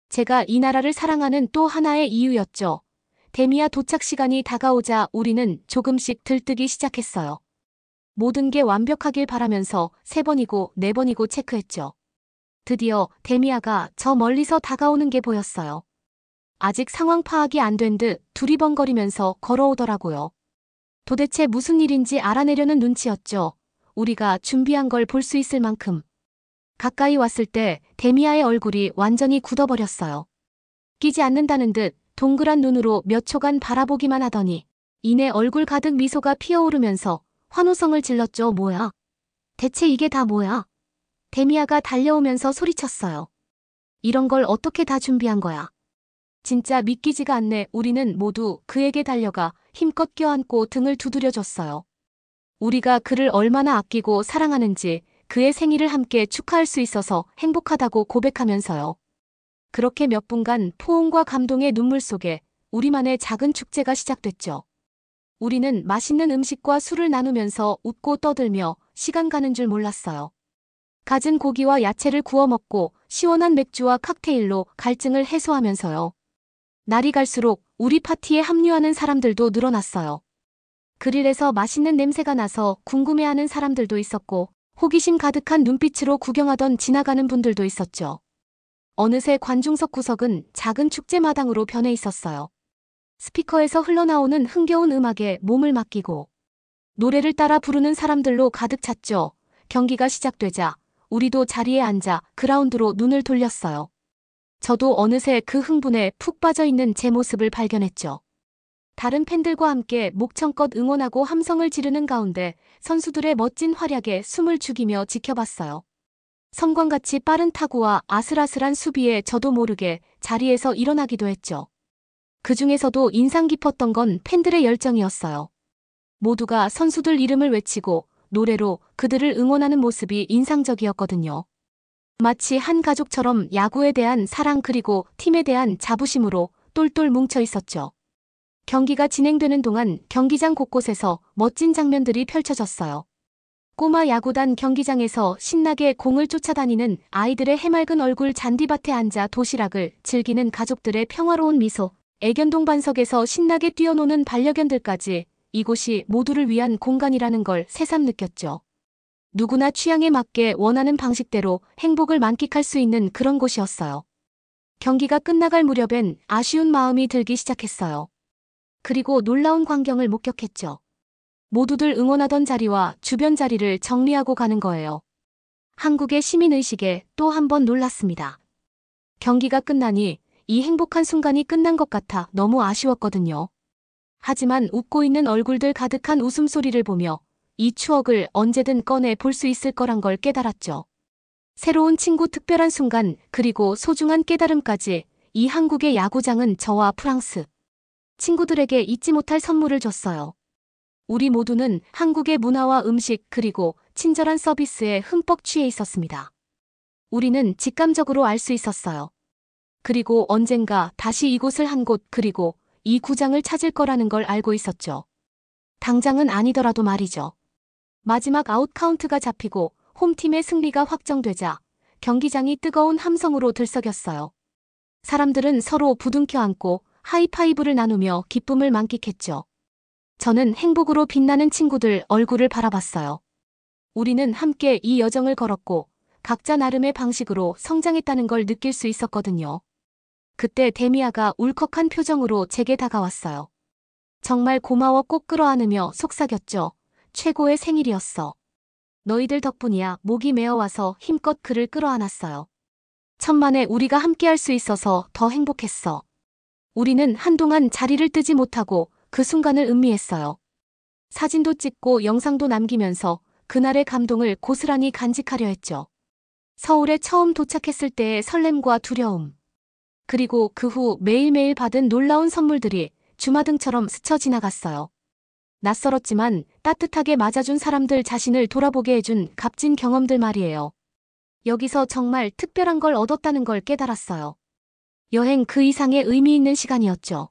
제가 이 나라를 사랑하는 또 하나의 이유였죠. 데미아 도착 시간이 다가오자 우리는 조금씩 들뜨기 시작했어요. 모든 게 완벽하길 바라면서 3번이고 4번이고 체크했죠. 드디어 데미아가 저 멀리서 다가오는 게 보였어요. 아직 상황 파악이 안 된 듯 두리번거리면서 걸어오더라고요. 도대체 무슨 일인지 알아내려는 눈치였죠. 우리가 준비한 걸 볼 수 있을 만큼. 가까이 왔을 때 데미아의 얼굴이 완전히 굳어버렸어요. 끼지 않는다는 듯 동그란 눈으로 몇 초간 바라보기만 하더니 이내 얼굴 가득 미소가 피어오르면서 환호성을 질렀죠. 뭐야? 대체 이게 다 뭐야? 데미아가 달려오면서 소리쳤어요. 이런 걸 어떻게 다 준비한 거야? 진짜 믿기지가 않네. 우리는 모두 그에게 달려가 힘껏 껴안고 등을 두드려줬어요. 우리가 그를 얼마나 아끼고 사랑하는지 그의 생일을 함께 축하할 수 있어서 행복하다고 고백하면서요. 그렇게 몇 분간 포옹과 감동의 눈물 속에 우리만의 작은 축제가 시작됐죠. 우리는 맛있는 음식과 술을 나누면서 웃고 떠들며 시간 가는 줄 몰랐어요. 갖은 고기와 야채를 구워 먹고 시원한 맥주와 칵테일로 갈증을 해소하면서요. 날이 갈수록 우리 파티에 합류하는 사람들도 늘어났어요. 그릴에서 맛있는 냄새가 나서 궁금해하는 사람들도 있었고 호기심 가득한 눈빛으로 구경하던 지나가는 분들도 있었죠. 어느새 관중석 구석은 작은 축제마당으로 변해 있었어요. 스피커에서 흘러나오는 흥겨운 음악에 몸을 맡기고 노래를 따라 부르는 사람들로 가득 찼죠. 경기가 시작되자 우리도 자리에 앉아 그라운드로 눈을 돌렸어요. 저도 어느새 그 흥분에 푹 빠져있는 제 모습을 발견했죠. 다른 팬들과 함께 목청껏 응원하고 함성을 지르는 가운데 선수들의 멋진 활약에 숨을 죽이며 지켜봤어요. 성광같이 빠른 타구와 아슬아슬한 수비에 저도 모르게 자리에서 일어나기도 했죠. 그 중에서도 인상 깊었던 건 팬들의 열정이었어요. 모두가 선수들 이름을 외치고 노래로 그들을 응원하는 모습이 인상적이었거든요. 마치 한 가족처럼 야구에 대한 사랑 그리고 팀에 대한 자부심으로 똘똘 뭉쳐 있었죠. 경기가 진행되는 동안 경기장 곳곳에서 멋진 장면들이 펼쳐졌어요. 꼬마 야구단 경기장에서 신나게 공을 쫓아다니는 아이들의 해맑은 얼굴, 잔디밭에 앉아 도시락을 즐기는 가족들의 평화로운 미소, 애견동 반석에서 신나게 뛰어노는 반려견들까지 이곳이 모두를 위한 공간이라는 걸 새삼 느꼈죠. 누구나 취향에 맞게 원하는 방식대로 행복을 만끽할 수 있는 그런 곳이었어요. 경기가 끝나갈 무렵엔 아쉬운 마음이 들기 시작했어요. 그리고 놀라운 광경을 목격했죠. 모두들 응원하던 자리와 주변 자리를 정리하고 가는 거예요. 한국의 시민의식에 또 한 번 놀랐습니다. 경기가 끝나니 이 행복한 순간이 끝난 것 같아 너무 아쉬웠거든요. 하지만 웃고 있는 얼굴들 가득한 웃음소리를 보며 이 추억을 언제든 꺼내 볼 수 있을 거란 걸 깨달았죠. 새로운 친구, 특별한 순간, 그리고 소중한 깨달음까지 이 한국의 야구장은 저와 프랑스 친구들에게 잊지 못할 선물을 줬어요. 우리 모두는 한국의 문화와 음식 그리고 친절한 서비스에 흠뻑 취해 있었습니다. 우리는 직감적으로 알 수 있었어요. 그리고 언젠가 다시 이곳을 한 곳 그리고 이 구장을 찾을 거라는 걸 알고 있었죠. 당장은 아니더라도 말이죠. 마지막 아웃 카운트가 잡히고 홈팀의 승리가 확정되자 경기장이 뜨거운 함성으로 들썩였어요. 사람들은 서로 부둥켜 안고 하이파이브를 나누며 기쁨을 만끽했죠. 저는 행복으로 빛나는 친구들 얼굴을 바라봤어요. 우리는 함께 이 여정을 걸었고 각자 나름의 방식으로 성장했다는 걸 느낄 수 있었거든요. 그때 데미아가 울컥한 표정으로 제게 다가왔어요. 정말 고마워, 꼭 끌어안으며 속삭였죠. 최고의 생일이었어. 너희들 덕분이야. 목이 메어와서 힘껏 그를 끌어안았어요. 천만에 우리가 함께할 수 있어서 더 행복했어. 우리는 한동안 자리를 뜨지 못하고 그 순간을 음미했어요. 사진도 찍고 영상도 남기면서 그날의 감동을 고스란히 간직하려 했죠. 서울에 처음 도착했을 때의 설렘과 두려움. 그리고 그 후 매일매일 받은 놀라운 선물들이 주마등처럼 스쳐 지나갔어요. 낯설었지만 따뜻하게 맞아준 사람들 자신을 돌아보게 해준 값진 경험들 말이에요. 여기서 정말 특별한 걸 얻었다는 걸 깨달았어요. 여행 그 이상의 의미 있는 시간이었죠.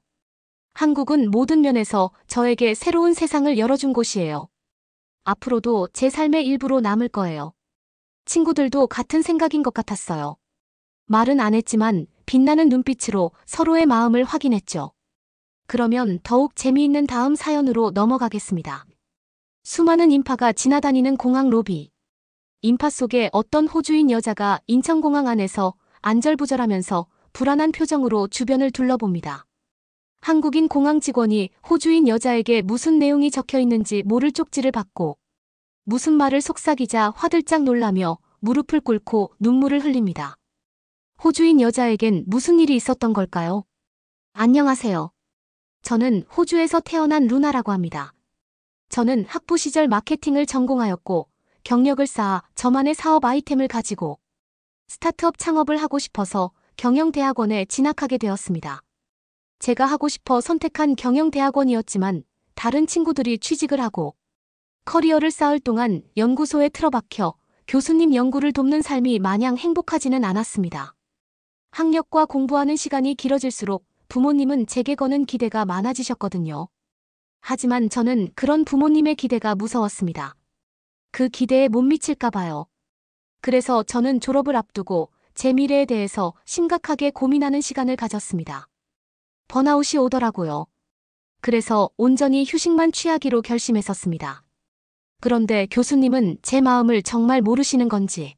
한국은 모든 면에서 저에게 새로운 세상을 열어준 곳이에요. 앞으로도 제 삶의 일부로 남을 거예요. 친구들도 같은 생각인 것 같았어요. 말은 안 했지만 빛나는 눈빛으로 서로의 마음을 확인했죠. 그러면 더욱 재미있는 다음 사연으로 넘어가겠습니다. 수많은 인파가 지나다니는 공항 로비. 인파 속에 어떤 호주인 여자가 인천공항 안에서 안절부절하면서 불안한 표정으로 주변을 둘러봅니다. 한국인 공항 직원이 호주인 여자에게 무슨 내용이 적혀 있는지 모를 쪽지를 받고 무슨 말을 속삭이자 화들짝 놀라며 무릎을 꿇고 눈물을 흘립니다. 호주인 여자에겐 무슨 일이 있었던 걸까요? 안녕하세요. 저는 호주에서 태어난 루나라고 합니다. 저는 학부 시절 마케팅을 전공하였고 경력을 쌓아 저만의 사업 아이템을 가지고 스타트업 창업을 하고 싶어서 경영대학원에 진학하게 되었습니다. 제가 하고 싶어 선택한 경영대학원이었지만 다른 친구들이 취직을 하고 커리어를 쌓을 동안 연구소에 틀어박혀 교수님 연구를 돕는 삶이 마냥 행복하지는 않았습니다. 학력과 공부하는 시간이 길어질수록 부모님은 제게 거는 기대가 많아지셨거든요. 하지만 저는 그런 부모님의 기대가 무서웠습니다. 그 기대에 못 미칠까 봐요. 그래서 저는 졸업을 앞두고 제 미래에 대해서 심각하게 고민하는 시간을 가졌습니다. 번아웃이 오더라고요. 그래서 온전히 휴식만 취하기로 결심했었습니다. 그런데 교수님은 제 마음을 정말 모르시는 건지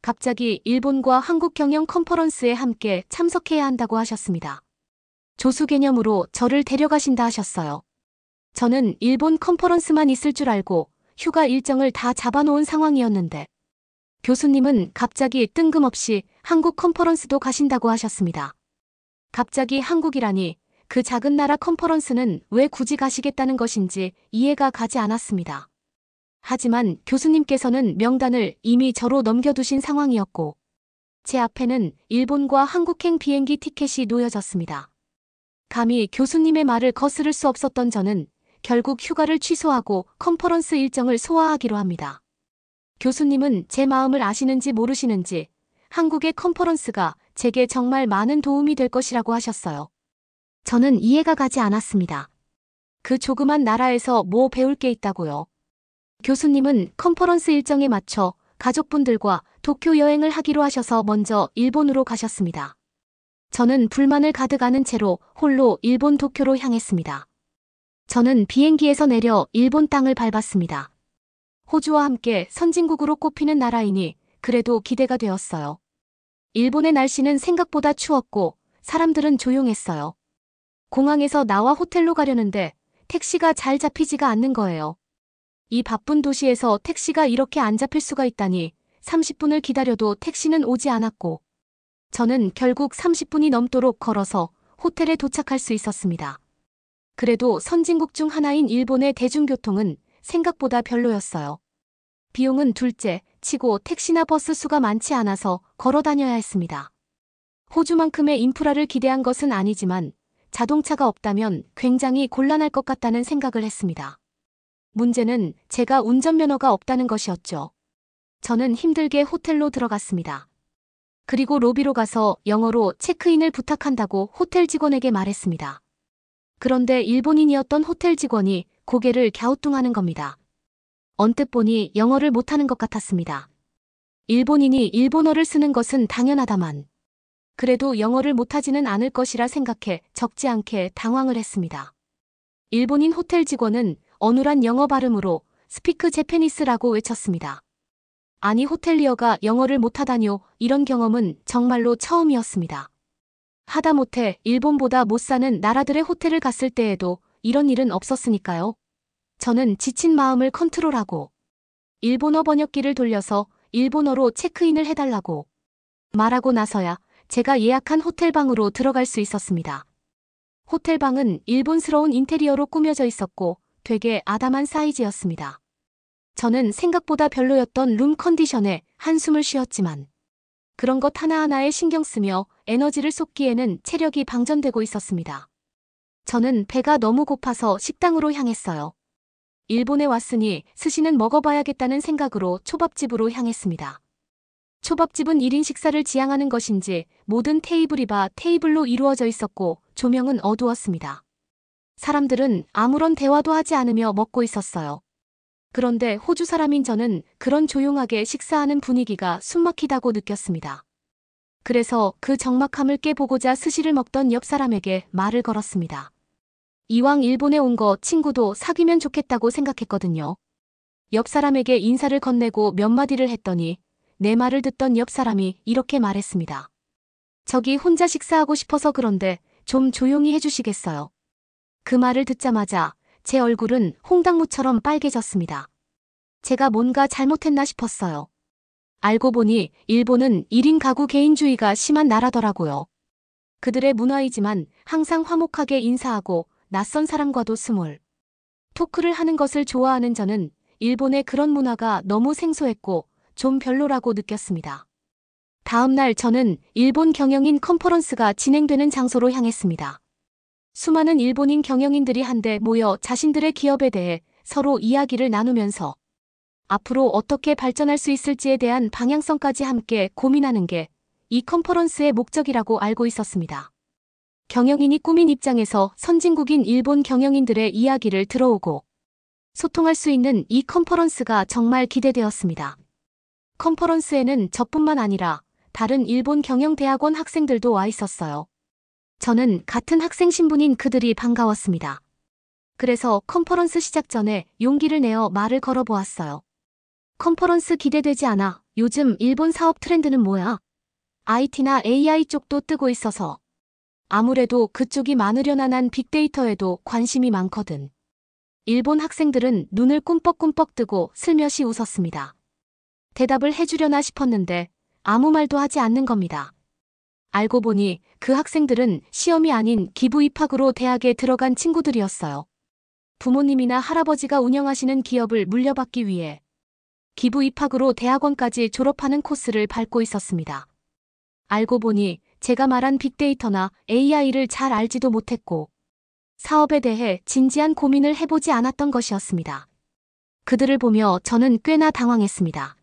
갑자기 일본과 한국 경영 컨퍼런스에 함께 참석해야 한다고 하셨습니다. 조수 개념으로 저를 데려가신다 하셨어요. 저는 일본 컨퍼런스만 있을 줄 알고 휴가 일정을 다 잡아놓은 상황이었는데 교수님은 갑자기 뜬금없이 한국 컨퍼런스도 가신다고 하셨습니다. 갑자기 한국이라니 그 작은 나라 컨퍼런스는 왜 굳이 가시겠다는 것인지 이해가 가지 않았습니다. 하지만 교수님께서는 명단을 이미 저로 넘겨두신 상황이었고 제 앞에는 일본과 한국행 비행기 티켓이 놓여졌습니다. 감히 교수님의 말을 거스를 수 없었던 저는 결국 휴가를 취소하고 컨퍼런스 일정을 소화하기로 합니다. 교수님은 제 마음을 아시는지 모르시는지 한국의 컨퍼런스가 제게 정말 많은 도움이 될 것이라고 하셨어요. 저는 이해가 가지 않았습니다. 그 조그만 나라에서 뭐 배울 게 있다고요. 교수님은 컨퍼런스 일정에 맞춰 가족분들과 도쿄 여행을 하기로 하셔서 먼저 일본으로 가셨습니다. 저는 불만을 가득 안은 채로 홀로 일본 도쿄로 향했습니다. 저는 비행기에서 내려 일본 땅을 밟았습니다. 호주와 함께 선진국으로 꼽히는 나라이니 그래도 기대가 되었어요. 일본의 날씨는 생각보다 추웠고 사람들은 조용했어요. 공항에서 나와 호텔로 가려는데 택시가 잘 잡히지가 않는 거예요. 이 바쁜 도시에서 택시가 이렇게 안 잡힐 수가 있다니 30분을 기다려도 택시는 오지 않았고 저는 결국 30분이 넘도록 걸어서 호텔에 도착할 수 있었습니다. 그래도 선진국 중 하나인 일본의 대중교통은 생각보다 별로였어요. 비용은 둘째 치고 택시나 버스 수가 많지 않아서 걸어 다녀야 했습니다. 호주만큼의 인프라를 기대한 것은 아니지만 자동차가 없다면 굉장히 곤란할 것 같다는 생각을 했습니다. 문제는 제가 운전면허가 없다는 것이었죠. 저는 힘들게 호텔로 들어갔습니다. 그리고 로비로 가서 영어로 체크인을 부탁한다고 호텔 직원에게 말했습니다. 그런데 일본인이었던 호텔 직원이 고개를 갸우뚱하는 겁니다. 언뜻 보니 영어를 못하는 것 같았습니다. 일본인이 일본어를 쓰는 것은 당연하다만 그래도 영어를 못하지는 않을 것이라 생각해 적지 않게 당황을 했습니다. 일본인 호텔 직원은 어눌한 영어 발음으로 스피크 제페니스라고 외쳤습니다. 아니 호텔리어가 영어를 못하다뇨. 이런 경험은 정말로 처음이었습니다. 하다못해 일본보다 못 사는 나라들의 호텔을 갔을 때에도 이런 일은 없었으니까요. 저는 지친 마음을 컨트롤하고 일본어 번역기를 돌려서 일본어로 체크인을 해달라고 말하고 나서야 제가 예약한 호텔방으로 들어갈 수 있었습니다. 호텔방은 일본스러운 인테리어로 꾸며져 있었고 되게 아담한 사이즈였습니다. 저는 생각보다 별로였던 룸 컨디션에 한숨을 쉬었지만 그런 것 하나하나에 신경 쓰며 에너지를 쏟기에는 체력이 방전되고 있었습니다. 저는 배가 너무 고파서 식당으로 향했어요. 일본에 왔으니 스시는 먹어봐야겠다는 생각으로 초밥집으로 향했습니다. 초밥집은 1인 식사를 지향하는 것인지 모든 테이블이 바 테이블로 이루어져 있었고 조명은 어두웠습니다. 사람들은 아무런 대화도 하지 않으며 먹고 있었어요. 그런데 호주 사람인 저는 그런 조용하게 식사하는 분위기가 숨막히다고 느꼈습니다. 그래서 그 적막함을 깨보고자 스시를 먹던 옆 사람에게 말을 걸었습니다. 이왕 일본에 온 거 친구도 사귀면 좋겠다고 생각했거든요. 옆 사람에게 인사를 건네고 몇 마디를 했더니 내 말을 듣던 옆 사람이 이렇게 말했습니다. 저기 혼자 식사하고 싶어서 그런데 좀 조용히 해주시겠어요? 그 말을 듣자마자 제 얼굴은 홍당무처럼 빨개졌습니다. 제가 뭔가 잘못했나 싶었어요. 알고 보니 일본은 1인 가구 개인주의가 심한 나라더라고요. 그들의 문화이지만 항상 화목하게 인사하고 낯선 사람과도 스몰 토크를 하는 것을 좋아하는 저는 일본의 그런 문화가 너무 생소했고 좀 별로라고 느꼈습니다. 다음 날 저는 일본 경영인 컨퍼런스가 진행되는 장소로 향했습니다. 수많은 일본인 경영인들이 한데 모여 자신들의 기업에 대해 서로 이야기를 나누면서 앞으로 어떻게 발전할 수 있을지에 대한 방향성까지 함께 고민하는 게 이 컨퍼런스의 목적이라고 알고 있었습니다. 경영인이 꾸민 입장에서 선진국인 일본 경영인들의 이야기를 들어오고 소통할 수 있는 이 컨퍼런스가 정말 기대되었습니다. 컨퍼런스에는 저뿐만 아니라 다른 일본 경영대학원 학생들도 와 있었어요. 저는 같은 학생 신분인 그들이 반가웠습니다. 그래서 컨퍼런스 시작 전에 용기를 내어 말을 걸어보았어요. 컨퍼런스 기대되지 않아? 요즘 일본 사업 트렌드는 뭐야? IT나 AI 쪽도 뜨고 있어서 아무래도 그쪽이 많으려나 난 빅데이터에도 관심이 많거든. 일본 학생들은 눈을 꿈뻑꿈뻑 뜨고 슬며시 웃었습니다. 대답을 해주려나 싶었는데 아무 말도 하지 않는 겁니다. 알고 보니 그 학생들은 시험이 아닌 기부 입학으로 대학에 들어간 친구들이었어요. 부모님이나 할아버지가 운영하시는 기업을 물려받기 위해 기부 입학으로 대학원까지 졸업하는 코스를 밟고 있었습니다. 알고 보니 제가 말한 빅데이터나 AI를 잘 알지도 못했고 사업에 대해 진지한 고민을 해보지 않았던 것이었습니다. 그들을 보며 저는 꽤나 당황했습니다.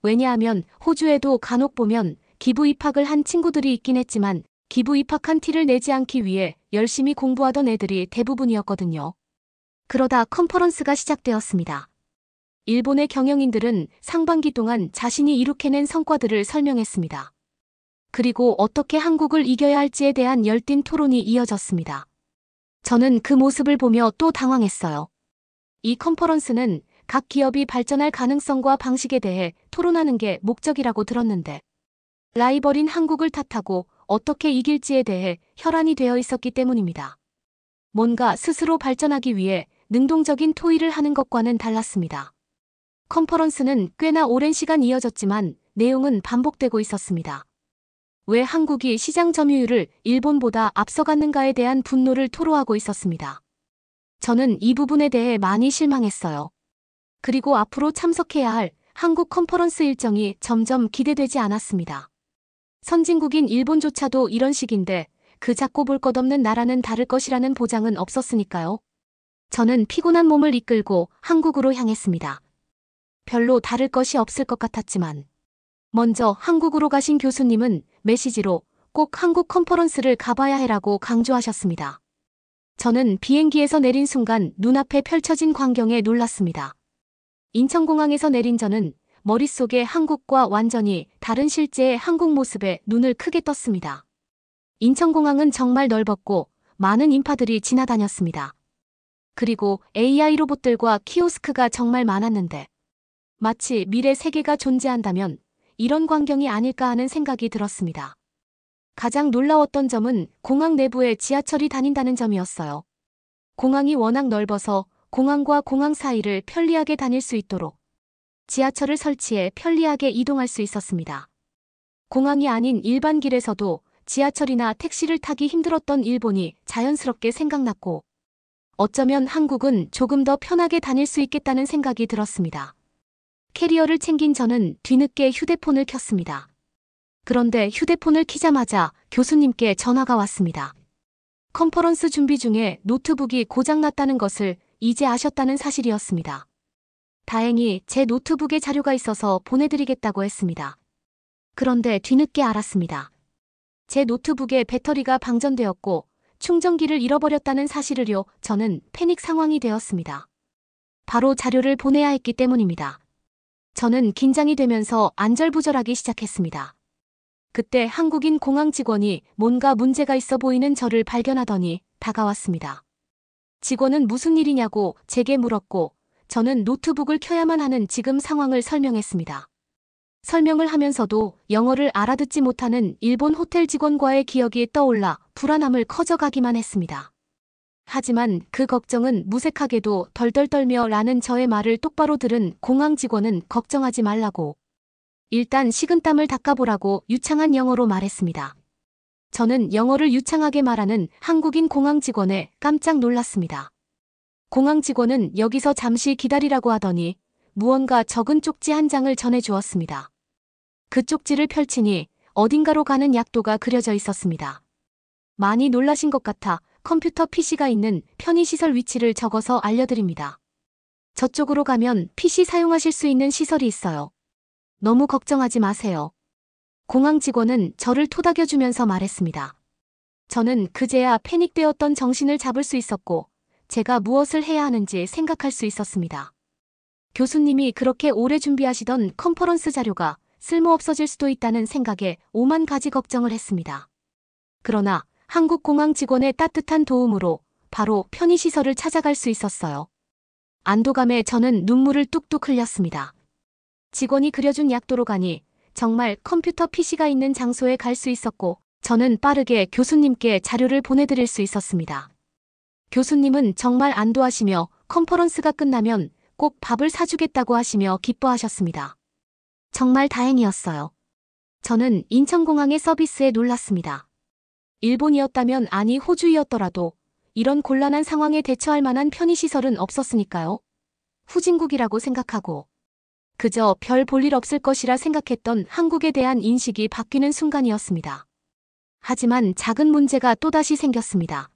왜냐하면 호주에도 간혹 보면 기부 입학을 한 친구들이 있긴 했지만 기부 입학한 티를 내지 않기 위해 열심히 공부하던 애들이 대부분이었거든요. 그러다 컨퍼런스가 시작되었습니다. 일본의 경영인들은 상반기 동안 자신이 이룩해낸 성과들을 설명했습니다. 그리고 어떻게 한국을 이겨야 할지에 대한 열띤 토론이 이어졌습니다. 저는 그 모습을 보며 또 당황했어요. 이 컨퍼런스는 각 기업이 발전할 가능성과 방식에 대해 토론하는 게 목적이라고 들었는데 라이벌인 한국을 탓하고 어떻게 이길지에 대해 혈안이 되어 있었기 때문입니다. 뭔가 스스로 발전하기 위해 능동적인 토의를 하는 것과는 달랐습니다. 컨퍼런스는 꽤나 오랜 시간 이어졌지만 내용은 반복되고 있었습니다. 왜 한국이 시장 점유율을 일본보다 앞서갔는가에 대한 분노를 토로하고 있었습니다. 저는 이 부분에 대해 많이 실망했어요. 그리고 앞으로 참석해야 할 한국 컨퍼런스 일정이 점점 기대되지 않았습니다. 선진국인 일본조차도 이런 식인데 그 작고 볼 것 없는 나라는 다를 것이라는 보장은 없었으니까요. 저는 피곤한 몸을 이끌고 한국으로 향했습니다. 별로 다를 것이 없을 것 같았지만 먼저 한국으로 가신 교수님은 메시지로 꼭 한국 컨퍼런스를 가봐야 해라고 강조하셨습니다. 저는 비행기에서 내린 순간 눈앞에 펼쳐진 광경에 놀랐습니다. 인천공항에서 내린 저는 머릿속에 한국과 완전히 다른 실제의 한국 모습에 눈을 크게 떴습니다. 인천공항은 정말 넓었고 많은 인파들이 지나다녔습니다. 그리고 AI 로봇들과 키오스크가 정말 많았는데 마치 미래 세계가 존재한다면 이런 광경이 아닐까 하는 생각이 들었습니다. 가장 놀라웠던 점은 공항 내부에 지하철이 다닌다는 점이었어요. 공항이 워낙 넓어서 공항과 공항 사이를 편리하게 다닐 수 있도록 지하철을 설치해 편리하게 이동할 수 있었습니다. 공항이 아닌 일반 길에서도 지하철이나 택시를 타기 힘들었던 일본이 자연스럽게 생각났고, 어쩌면 한국은 조금 더 편하게 다닐 수 있겠다는 생각이 들었습니다. 캐리어를 챙긴 저는 뒤늦게 휴대폰을 켰습니다. 그런데 휴대폰을 키자마자 교수님께 전화가 왔습니다. 컨퍼런스 준비 중에 노트북이 고장났다는 것을 이제 아셨다는 사실이었습니다. 다행히 제 노트북에 자료가 있어서 보내드리겠다고 했습니다. 그런데 뒤늦게 알았습니다. 제 노트북의 배터리가 방전되었고 충전기를 잃어버렸다는 사실을요. 저는 패닉 상황이 되었습니다. 바로 자료를 보내야 했기 때문입니다. 저는 긴장이 되면서 안절부절하기 시작했습니다. 그때 한국인 공항 직원이 뭔가 문제가 있어 보이는 저를 발견하더니 다가왔습니다. 직원은 무슨 일이냐고 제게 물었고 저는 노트북을 켜야만 하는 지금 상황을 설명했습니다. 설명을 하면서도 영어를 알아듣지 못하는 일본 호텔 직원과의 기억이 떠올라 불안함을 커져가기만 했습니다. 하지만 그 걱정은 무색하게도 덜덜 떨며 라는 저의 말을 똑바로 들은 공항 직원은 걱정하지 말라고, 일단 식은땀을 닦아보라고 유창한 영어로 말했습니다. 저는 영어를 유창하게 말하는 한국인 공항 직원에 깜짝 놀랐습니다. 공항 직원은 여기서 잠시 기다리라고 하더니 무언가 적은 쪽지 한 장을 전해주었습니다. 그 쪽지를 펼치니 어딘가로 가는 약도가 그려져 있었습니다. 많이 놀라신 것 같아 컴퓨터 PC가 있는 편의시설 위치를 적어서 알려드립니다. 저쪽으로 가면 PC 사용하실 수 있는 시설이 있어요. 너무 걱정하지 마세요. 공항 직원은 저를 토닥여주면서 말했습니다. 저는 그제야 패닉되었던 정신을 잡을 수 있었고 제가 무엇을 해야 하는지 생각할 수 있었습니다. 교수님이 그렇게 오래 준비하시던 컨퍼런스 자료가 쓸모없어질 수도 있다는 생각에 오만 가지 걱정을 했습니다. 그러나 한국 공항 직원의 따뜻한 도움으로 바로 편의시설을 찾아갈 수 있었어요. 안도감에 저는 눈물을 뚝뚝 흘렸습니다. 직원이 그려준 약도로 가니 정말 컴퓨터 PC가 있는 장소에 갈 수 있었고 저는 빠르게 교수님께 자료를 보내드릴 수 있었습니다. 교수님은 정말 안도하시며 컨퍼런스가 끝나면 꼭 밥을 사주겠다고 하시며 기뻐하셨습니다. 정말 다행이었어요. 저는 인천공항의 서비스에 놀랐습니다. 일본이었다면 아니 호주이었더라도 이런 곤란한 상황에 대처할 만한 편의시설은 없었으니까요. 후진국이라고 생각하고 그저 별 볼 일 없을 것이라 생각했던 한국에 대한 인식이 바뀌는 순간이었습니다. 하지만 작은 문제가 또다시 생겼습니다.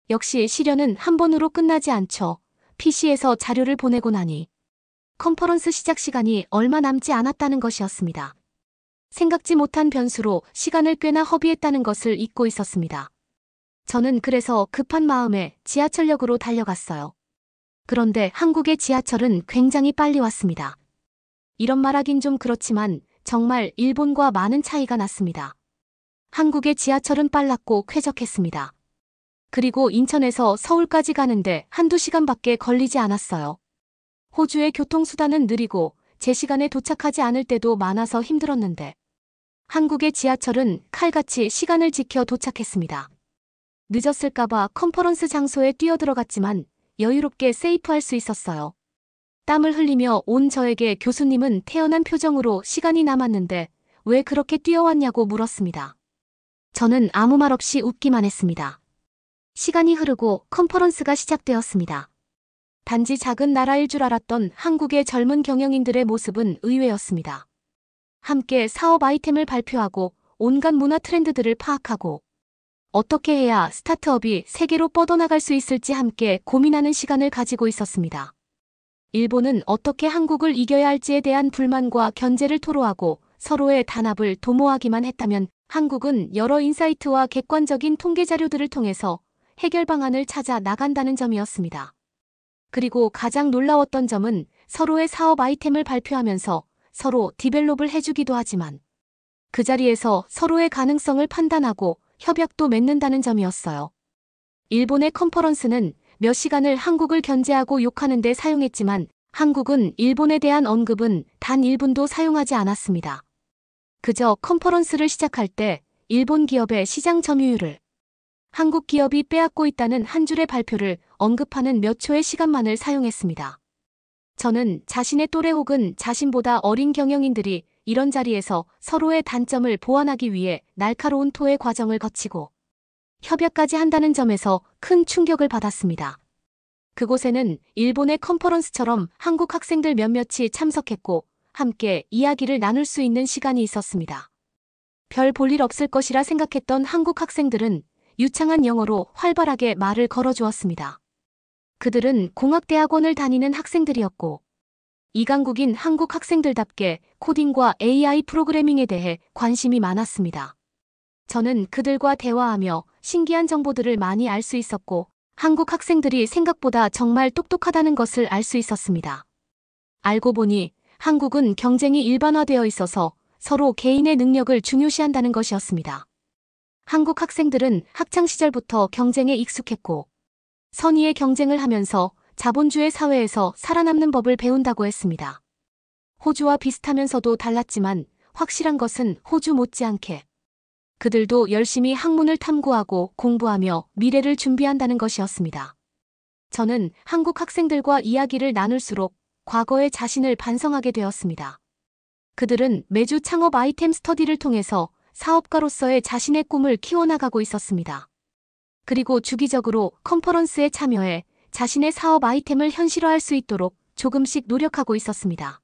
역시 시련은 한 번으로 끝나지 않죠. PC에서 자료를 보내고 나니 컨퍼런스 시작 시간이 얼마 남지 않았다는 것이었습니다. 생각지 못한 변수로 시간을 꽤나 허비했다는 것을 잊고 있었습니다. 저는 그래서 급한 마음에 지하철역으로 달려갔어요. 그런데 한국의 지하철은 굉장히 빨리 왔습니다. 이런 말하긴 좀 그렇지만 정말 일본과 많은 차이가 났습니다. 한국의 지하철은 빨랐고 쾌적했습니다. 그리고 인천에서 서울까지 가는데 한두 시간밖에 걸리지 않았어요. 호주의 교통수단은 느리고 제 시간에 도착하지 않을 때도 많아서 힘들었는데 한국의 지하철은 칼같이 시간을 지켜 도착했습니다. 늦었을까봐 컨퍼런스 장소에 뛰어들어갔지만 여유롭게 세이프할 수 있었어요. 땀을 흘리며 온 저에게 교수님은 태연한 표정으로 시간이 남았는데 왜 그렇게 뛰어왔냐고 물었습니다. 저는 아무 말 없이 웃기만 했습니다. 시간이 흐르고 컨퍼런스가 시작되었습니다. 단지 작은 나라일 줄 알았던 한국의 젊은 경영인들의 모습은 의외였습니다. 함께 사업 아이템을 발표하고 온갖 문화 트렌드들을 파악하고 어떻게 해야 스타트업이 세계로 뻗어나갈 수 있을지 함께 고민하는 시간을 가지고 있었습니다. 일본은 어떻게 한국을 이겨야 할지에 대한 불만과 견제를 토로하고 서로의 단합을 도모하기만 했다면 한국은 여러 인사이트와 객관적인 통계 자료들을 통해서 해결 방안을 찾아 나간다는 점이었습니다. 그리고 가장 놀라웠던 점은 서로의 사업 아이템을 발표하면서 서로 디벨롭을 해주기도 하지만 그 자리에서 서로의 가능성을 판단하고 협약도 맺는다는 점이었어요. 일본의 컨퍼런스는 몇 시간을 한국을 견제하고 욕하는 데 사용했지만 한국은 일본에 대한 언급은 단 1분도 사용하지 않았습니다. 그저 컨퍼런스를 시작할 때 일본 기업의 시장 점유율을 한국 기업이 빼앗고 있다는 한 줄의 발표를 언급하는 몇 초의 시간만을 사용했습니다. 저는 자신의 또래 혹은 자신보다 어린 경영인들이 이런 자리에서 서로의 단점을 보완하기 위해 날카로운 토의 과정을 거치고 협약까지 한다는 점에서 큰 충격을 받았습니다. 그곳에는 일본의 컨퍼런스처럼 한국 학생들 몇몇이 참석했고 함께 이야기를 나눌 수 있는 시간이 있었습니다. 별 볼 일 없을 것이라 생각했던 한국 학생들은 유창한 영어로 활발하게 말을 걸어주었습니다. 그들은 공학대학원을 다니는 학생들이었고 이강국인 한국 학생들답게 코딩과 AI 프로그래밍에 대해 관심이 많았습니다. 저는 그들과 대화하며 신기한 정보들을 많이 알 수 있었고 한국 학생들이 생각보다 정말 똑똑하다는 것을 알 수 있었습니다. 알고 보니 한국은 경쟁이 일반화되어 있어서 서로 개인의 능력을 중요시한다는 것이었습니다. 한국 학생들은 학창시절부터 경쟁에 익숙했고 선의의 경쟁을 하면서 자본주의 사회에서 살아남는 법을 배운다고 했습니다. 호주와 비슷하면서도 달랐지만 확실한 것은 호주 못지않게 그들도 열심히 학문을 탐구하고 공부하며 미래를 준비한다는 것이었습니다. 저는 한국 학생들과 이야기를 나눌수록 과거의 자신을 반성하게 되었습니다. 그들은 매주 창업 아이템 스터디를 통해서 사업가로서의 자신의 꿈을 키워나가고 있었습니다. 그리고 주기적으로 컨퍼런스에 참여해 자신의 사업 아이템을 현실화할 수 있도록 조금씩 노력하고 있었습니다.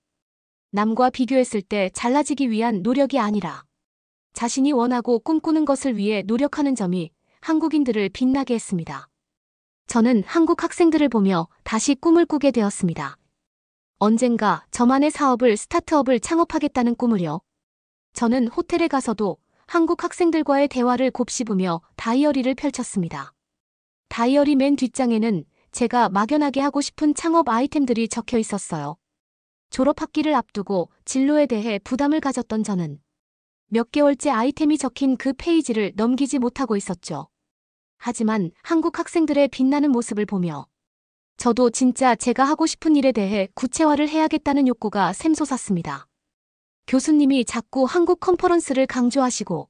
남과 비교했을 때 잘나지기 위한 노력이 아니라 자신이 원하고 꿈꾸는 것을 위해 노력하는 점이 한국인들을 빛나게 했습니다. 저는 한국 학생들을 보며 다시 꿈을 꾸게 되었습니다. 언젠가 저만의 사업을 스타트업을 창업하겠다는 꿈을요. 저는 호텔에 가서도 한국 학생들과의 대화를 곱씹으며 다이어리를 펼쳤습니다. 다이어리 맨 뒷장에는 제가 막연하게 하고 싶은 창업 아이템들이 적혀 있었어요. 졸업학기를 앞두고 진로에 대해 부담을 가졌던 저는 몇 개월째 아이템이 적힌 그 페이지를 넘기지 못하고 있었죠. 하지만 한국 학생들의 빛나는 모습을 보며 저도 진짜 제가 하고 싶은 일에 대해 구체화를 해야겠다는 욕구가 샘솟았습니다. 교수님이 자꾸 한국 컨퍼런스를 강조하시고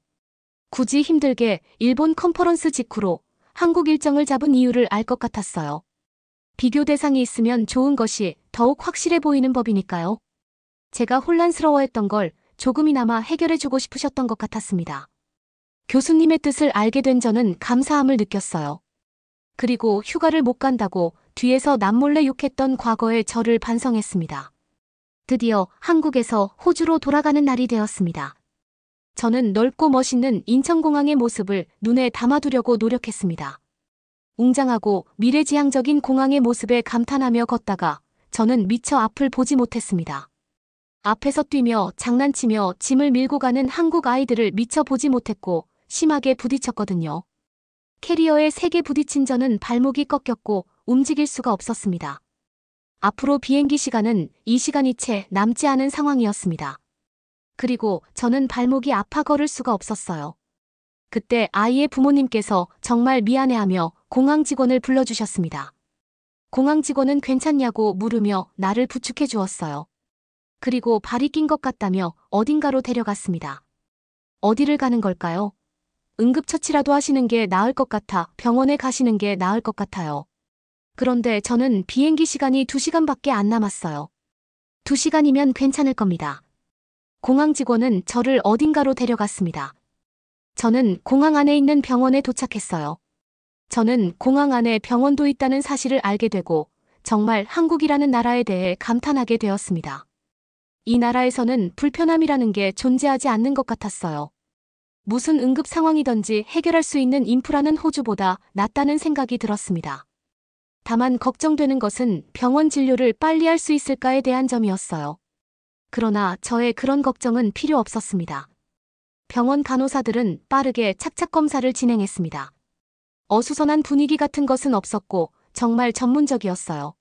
굳이 힘들게 일본 컨퍼런스 직후로 한국 일정을 잡은 이유를 알 것 같았어요. 비교 대상이 있으면 좋은 것이 더욱 확실해 보이는 법이니까요. 제가 혼란스러워했던 걸 조금이나마 해결해주고 싶으셨던 것 같았습니다. 교수님의 뜻을 알게 된 저는 감사함을 느꼈어요. 그리고 휴가를 못 간다고 뒤에서 남몰래 욕했던 과거의 저를 반성했습니다. 드디어 한국에서 호주로 돌아가는 날이 되었습니다. 저는 넓고 멋있는 인천공항의 모습을 눈에 담아두려고 노력했습니다. 웅장하고 미래지향적인 공항의 모습에 감탄하며 걷다가 저는 미처 앞을 보지 못했습니다. 앞에서 뛰며 장난치며 짐을 밀고 가는 한국 아이들을 미처 보지 못했고 심하게 부딪혔거든요. 캐리어에 세게 부딪힌 저는 발목이 꺾였고 움직일 수가 없었습니다. 앞으로 비행기 시간은 이 시간이 채 남지 않은 상황이었습니다. 그리고 저는 발목이 아파 걸을 수가 없었어요. 그때 아이의 부모님께서 정말 미안해하며 공항 직원을 불러주셨습니다. 공항 직원은 괜찮냐고 물으며 나를 부축해 주었어요. 그리고 발이 낀 것 같다며 어딘가로 데려갔습니다. 어디를 가는 걸까요? 응급처치라도 하시는 게 나을 것 같아 병원에 가시는 게 나을 것 같아요. 그런데 저는 비행기 시간이 2시간밖에 안 남았어요. 2시간이면 괜찮을 겁니다. 공항 직원은 저를 어딘가로 데려갔습니다. 저는 공항 안에 있는 병원에 도착했어요. 저는 공항 안에 병원도 있다는 사실을 알게 되고 정말 한국이라는 나라에 대해 감탄하게 되었습니다. 이 나라에서는 불편함이라는 게 존재하지 않는 것 같았어요. 무슨 응급 상황이든지 해결할 수 있는 인프라는 호주보다 낫다는 생각이 들었습니다. 다만 걱정되는 것은 병원 진료를 빨리 할 수 있을까에 대한 점이었어요. 그러나 저의 그런 걱정은 필요 없었습니다. 병원 간호사들은 빠르게 착착 검사를 진행했습니다. 어수선한 분위기 같은 것은 없었고 정말 전문적이었어요.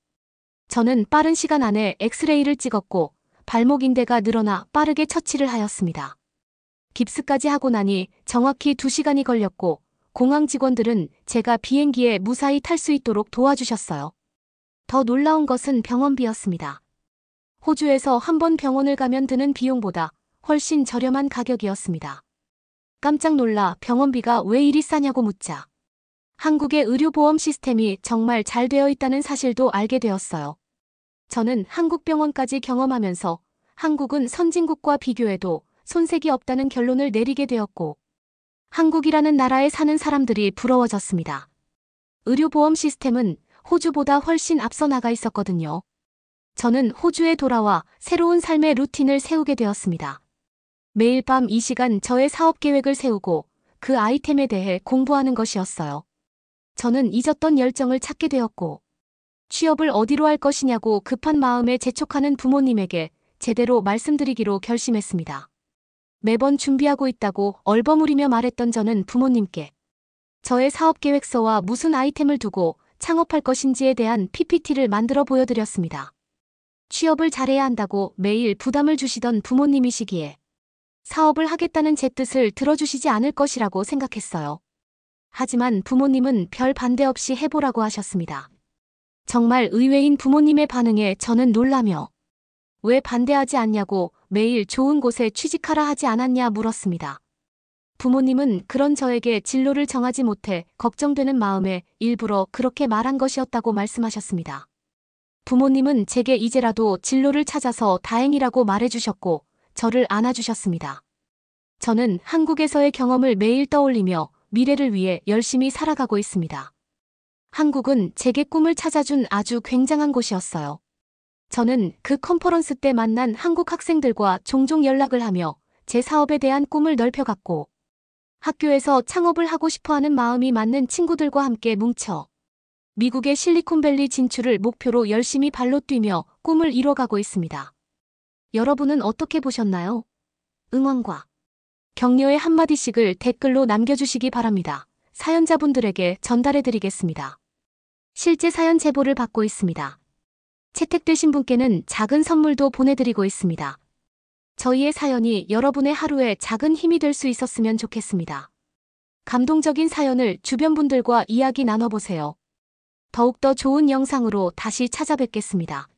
저는 빠른 시간 안에 엑스레이를 찍었고 발목 인대가 늘어나 빠르게 처치를 하였습니다. 깁스까지 하고 나니 정확히 2시간이 걸렸고 공항 직원들은 제가 비행기에 무사히 탈 수 있도록 도와주셨어요. 더 놀라운 것은 병원비였습니다. 호주에서 한 번 병원을 가면 드는 비용보다 훨씬 저렴한 가격이었습니다. 깜짝 놀라 병원비가 왜 이리 싸냐고 묻자 한국의 의료보험 시스템이 정말 잘 되어 있다는 사실도 알게 되었어요. 저는 한국 병원까지 경험하면서 한국은 선진국과 비교해도 손색이 없다는 결론을 내리게 되었고, 한국이라는 나라에 사는 사람들이 부러워졌습니다. 의료보험 시스템은 호주보다 훨씬 앞서 나가 있었거든요. 저는 호주에 돌아와 새로운 삶의 루틴을 세우게 되었습니다. 매일 밤 이 시간 저의 사업 계획을 세우고 그 아이템에 대해 공부하는 것이었어요. 저는 잊었던 열정을 찾게 되었고, 취업을 어디로 할 것이냐고 급한 마음에 재촉하는 부모님에게 제대로 말씀드리기로 결심했습니다. 매번 준비하고 있다고 얼버무리며 말했던 저는 부모님께 저의 사업 계획서와 무슨 아이템을 두고 창업할 것인지에 대한 PPT를 만들어 보여드렸습니다. 취업을 잘해야 한다고 매일 부담을 주시던 부모님이시기에 사업을 하겠다는 제 뜻을 들어주시지 않을 것이라고 생각했어요. 하지만 부모님은 별 반대 없이 해보라고 하셨습니다. 정말 의외인 부모님의 반응에 저는 놀라며 왜 반대하지 않냐고 매일 좋은 곳에 취직하라 하지 않았냐 물었습니다. 부모님은 그런 저에게 진로를 정하지 못해 걱정되는 마음에 일부러 그렇게 말한 것이었다고 말씀하셨습니다. 부모님은 제게 이제라도 진로를 찾아서 다행이라고 말해주셨고 저를 안아주셨습니다. 저는 한국에서의 경험을 매일 떠올리며 미래를 위해 열심히 살아가고 있습니다. 한국은 제게 꿈을 찾아준 아주 굉장한 곳이었어요. 저는 그 컨퍼런스 때 만난 한국 학생들과 종종 연락을 하며 제 사업에 대한 꿈을 넓혀갔고, 학교에서 창업을 하고 싶어하는 마음이 맞는 친구들과 함께 뭉쳐 미국의 실리콘밸리 진출을 목표로 열심히 발로 뛰며 꿈을 이뤄가고 있습니다. 여러분은 어떻게 보셨나요? 응원과 격려의 한마디씩을 댓글로 남겨주시기 바랍니다. 사연자분들에게 전달해드리겠습니다. 실제 사연 제보를 받고 있습니다. 채택되신 분께는 작은 선물도 보내드리고 있습니다. 저희의 사연이 여러분의 하루에 작은 힘이 될 수 있었으면 좋겠습니다. 감동적인 사연을 주변 분들과 이야기 나눠보세요. 더욱더 좋은 영상으로 다시 찾아뵙겠습니다.